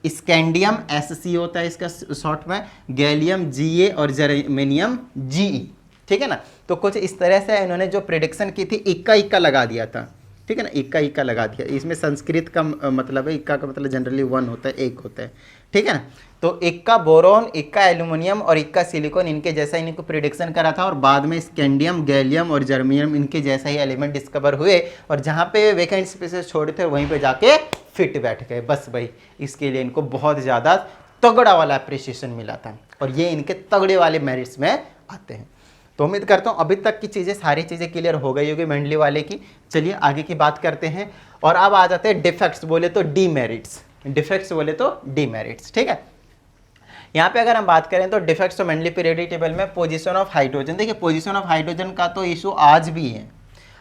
S2: स्कैंडियम SC होता है इसका शॉर्ट में, गैलियम GA और जर्मेनियम GE, ठीक है ना। तो कुछ इस तरह से इन्होंने जो प्रेडिक्शन की थी इक्का लगा दिया था, ठीक है ना, इक्का लगा दिया। इसमें संस्कृत का मतलब है, इक्का का मतलब जनरली 1 होता है, एक होता है, ठीक है ना। तो इक्का बोरोन, इक्का एल्यूमिनियम और इक्का सिलिकॉन इनके जैसा इनको प्रिडिक्शन करा था, और बाद में स्कैंडियम, गैलियम और जर्मेनियम इनके जैसा ही एलिमेंट डिस्कवर हुए, और जहाँ पे वेकेंट स्पेसेस छोड़े थे वहीं पे जाके फिट बैठ गए, बस भाई। इसके लिए इनको बहुत ज़्यादा तगड़ा वाला अप्रिसिएशन मिला था, और ये इनके तगड़े वाले मेरिट्स में आते हैं। तो उम्मीद करता हूँ अभी तक की चीज़ें, सारी चीज़ें क्लियर हो गई होगी मेंडली वाले की। चलिए आगे की बात करते हैं, और अब आ जाते हैं डिफेक्ट्स बोले तो डीमेरिट्स, डिफेक्ट्स बोले तो डीमेरिट्स, ठीक है। यहाँ पे अगर हम बात करें तो defects of Mendeley periodic table में पोजीशन ऑफ हाइड्रोजन, देखिए पोजीशन ऑफ हाइड्रोजन का तो इशू आज भी है,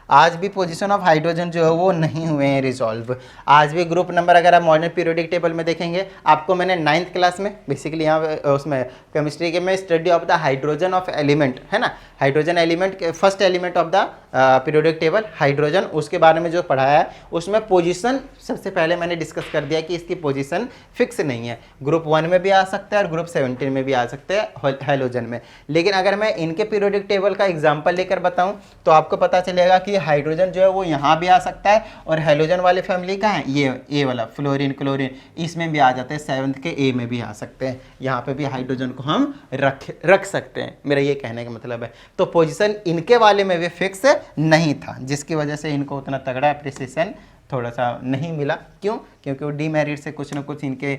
S2: आज भी पोजीशन ऑफ हाइड्रोजन जो है वो नहीं हुए हैं रिजॉल्व। आज भी ग्रुप नंबर अगर आप मॉडर्न पीरियोडिक टेबल में देखेंगे, आपको मैंने 9th क्लास में बेसिकली यहाँ उसमें केमिस्ट्री के में study of the hydrogen of element, है ना, हाइड्रोजन एलिमेंट के first element of the periodic table hydrogen, उसके बारे में जो पढ़ाया है उसमें पोजीशन सबसे पहले मैंने डिस्कस कर दिया कि इसकी पोजीशन फिक्स नहीं है, ग्रुप 1 में भी आ सकता है और ग्रुप 17 में भी आ सकते हैं हैलोजन में। लेकिन अगर मैं इनके पीरियोडिक टेबल का एग्जाम्पल लेकर बताऊं तो आपको पता चलेगा कि हाइड्रोजन जो है वो यहाँ भी आ सकता है, और हैलोजन वाले फैमिली का है ये ए वाला फ्लोरीन क्लोरीन, इसमें भी आ जाते हैं, 7th के ए में भी आ सकते हैं, यहाँ पे भी हाइड्रोजन को हम रख सकते हैं, मेरा ये कहने का मतलब है। तो पोजीशन इनके वाले में भी फिक्स नहीं था, जिसकी वजह से इनको उतना तगड़ा अप्रिसिएशन थोड़ा सा नहीं मिला। क्यों? क्योंकि वो डीमेरिट से कुछ ना कुछ इनके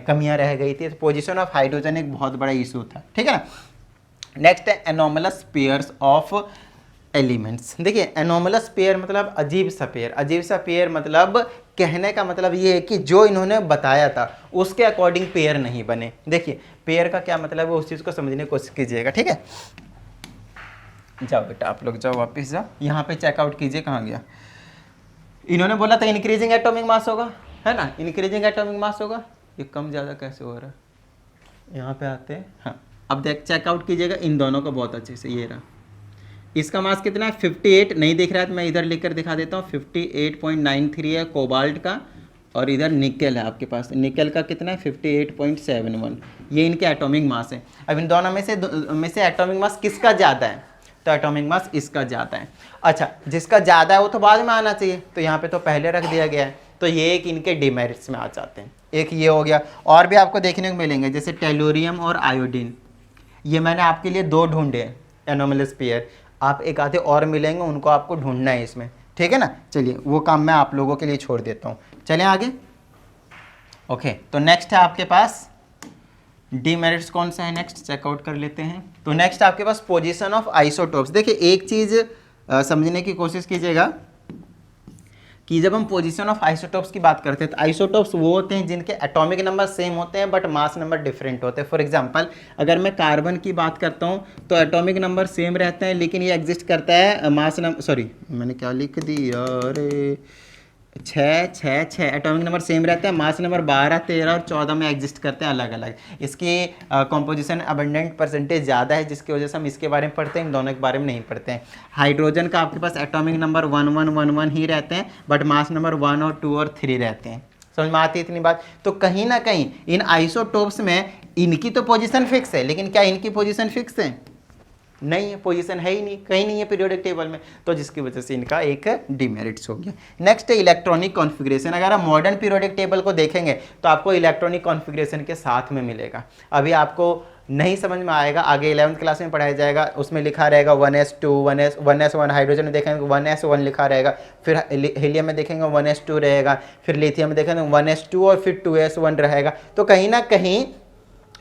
S2: कमियां रह गई थी। पोजीशन ऑफ हाइड्रोजन एक बहुत बड़ा इशू था, ठीक है ना। नेक्स्ट है एनोमलस पेयर्स ऑफ एलिमेंट्स। देखिए एनोमलस पेयर मतलब अजीब सा पेयर, अजीब सा पेयर मतलब कहने का मतलब ये है कि जो इन्होंने बताया था उसके अकॉर्डिंग पेयर नहीं बने। देखिए पेयर का क्या मतलब है, उस चीज़ को समझने की कोशिश कीजिएगा, ठीक है। जाओ बेटा आप लोग जाओ, वापस जाओ, यहाँ पे चेकआउट कीजिए, कहाँ गया। इन्होंने बोला था इंक्रीजिंग एटॉमिक मास होगा, है ना, इंक्रीजिंग एटॉमिक मास होगा, ये कम ज़्यादा कैसे हो रहा है, यहाँ पे आते हैं, हाँ अब देख चेकआउट कीजिएगा इन दोनों को बहुत अच्छे से। ये रहा, इसका मास कितना है 58, नहीं दिख रहा है तो मैं इधर लिखकर दिखा देता हूँ, 58.93 है कोबाल्ट का, और इधर निकेल है आपके पास, निकेल का कितना है 58.71, ये इनके एटॉमिक मास है। अब इन दोनों में से एटॉमिक मास किसका ज़्यादा है, तो एटॉमिक मास इसका ज़्यादा है। अच्छा जिसका ज़्यादा है वो तो बाद में आना चाहिए, तो यहाँ पे तो पहले रख दिया गया है, तो ये एक इनके डिमेरिट्स में आ जाते हैं। एक ये हो गया, और भी आपको देखने को मिलेंगे जैसे टेलोरियम और आयोडीन, ये मैंने आपके लिए 2 ढूंढे हैं एनोमलस पेयर, आप एक आधे और मिलेंगे उनको आपको ढूंढना है इसमें, ठीक है ना। चलिए वो काम मैं आप लोगों के लिए छोड़ देता हूँ, चलें आगे। ओके तो नेक्स्ट है आपके पास डीमेरिट्स कौन सा है, नेक्स्ट चेकआउट कर लेते हैं। तो नेक्स्ट आपके पास पोजीशन ऑफ आइसोटोप्स। देखिए एक चीज़ समझने की कोशिश कीजिएगा कि जब हम पोजीशन ऑफ आइसोटोप्स की बात करते हैं तो आइसोटोप्स वो होते हैं जिनके एटॉमिक नंबर सेम होते हैं बट मास नंबर डिफरेंट होते हैं। फॉर एग्जांपल अगर मैं कार्बन की बात करता हूँ तो एटॉमिक नंबर सेम रहते हैं लेकिन ये एग्जिस्ट करता है मास नंबर, सॉरी मैंने क्या लिख दिया, अरे 6 एटॉमिक नंबर सेम रहता है, मास नंबर 12, 13 और 14 में एग्जिस्ट करते हैं अलग अलग। इसकी कॉम्पोजिशन अबंडेंट परसेंटेज ज़्यादा है जिसकी वजह से हम इसके बारे में पढ़ते हैं, इन दोनों के बारे में नहीं पढ़ते हैं। हाइड्रोजन का आपके पास एटॉमिक नंबर 1 1 1 1 ही रहते हैं बट मास नंबर 1 और 2 और 3 रहते हैं। समझ में आती है इतनी बात। तो कहीं ना कहीं इन आइसोटोप्स में इनकी तो पोजीशन फिक्स है, लेकिन क्या इनकी पोजीशन फिक्स है? नहीं है, पोजीशन है ही नहीं, कहीं नहीं है पीरियोडिक टेबल में, तो जिसकी वजह से इनका एक डिमेरिट्स हो गया। नेक्स्ट है इलेक्ट्रॉनिक कॉन्फ़िगरेशन। अगर आप मॉडर्न पीरियोडिक टेबल को देखेंगे तो आपको इलेक्ट्रॉनिक कॉन्फ़िगरेशन के साथ में मिलेगा। अभी आपको नहीं समझ में आएगा, आगे 11th क्लास में पढ़ाया जाएगा, उसमें लिखा रहेगा 1s2 1s1, हाइड्रोजन में देखेंगे 1s1 लिखा रहेगा, फिर हीलियम में देखेंगे 1s2 रहेगा, फिर लिथियम में देखेंगे 1s2 और फिर 2s1 रहेगा। तो कहीं ना कहीं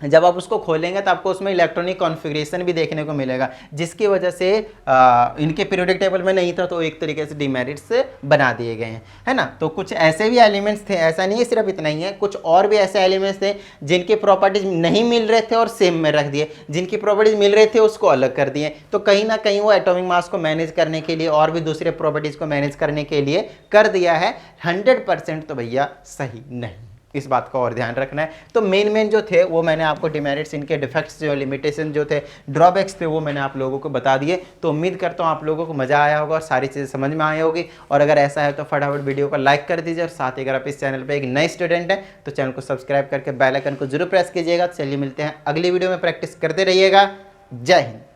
S2: जब आप उसको खोलेंगे तो आपको उसमें इलेक्ट्रॉनिक कॉन्फ़िगरेशन भी देखने को मिलेगा, जिसकी वजह से इनके पीरियोडिक टेबल में नहीं था, तो एक तरीके से डिमेरिट्स बना दिए गए हैं, है ना। तो कुछ ऐसे भी एलिमेंट्स थे, ऐसा नहीं है सिर्फ इतना ही है, कुछ और भी ऐसे एलिमेंट्स थे जिनके प्रॉपर्टीज नहीं मिल रहे थे और सेम में रख दिए, जिनकी प्रॉपर्टीज मिल रहे थे उसको अलग कर दिए। तो कहीं ना कहीं वो एटॉमिक मास को मैनेज करने के लिए और भी दूसरे प्रॉपर्टीज को मैनेज करने के लिए कर दिया है। 100% तो भैया सही नहीं, इस बात का और ध्यान रखना है। तो मेन जो थे वो मैंने आपको डिमेरिट्स, इनके डिफेक्ट्स, जो लिमिटेशन जो थे, ड्रॉबैक्स थे, वो मैंने आप लोगों को बता दिए। तो उम्मीद करता हूँ आप लोगों को मज़ा आया होगा और सारी चीज़ें समझ में आई होगी। और अगर ऐसा है तो फटाफट वीडियो को लाइक कर दीजिए, और साथ ही अगर आप इस चैनल पर एक नए स्टूडेंट हैं तो चैनल को सब्सक्राइब करके बेल आइकन को जरूर प्रेस कीजिएगा। चलिए मिलते हैं अगली वीडियो में, प्रैक्टिस करते रहिएगा। जय हिंद।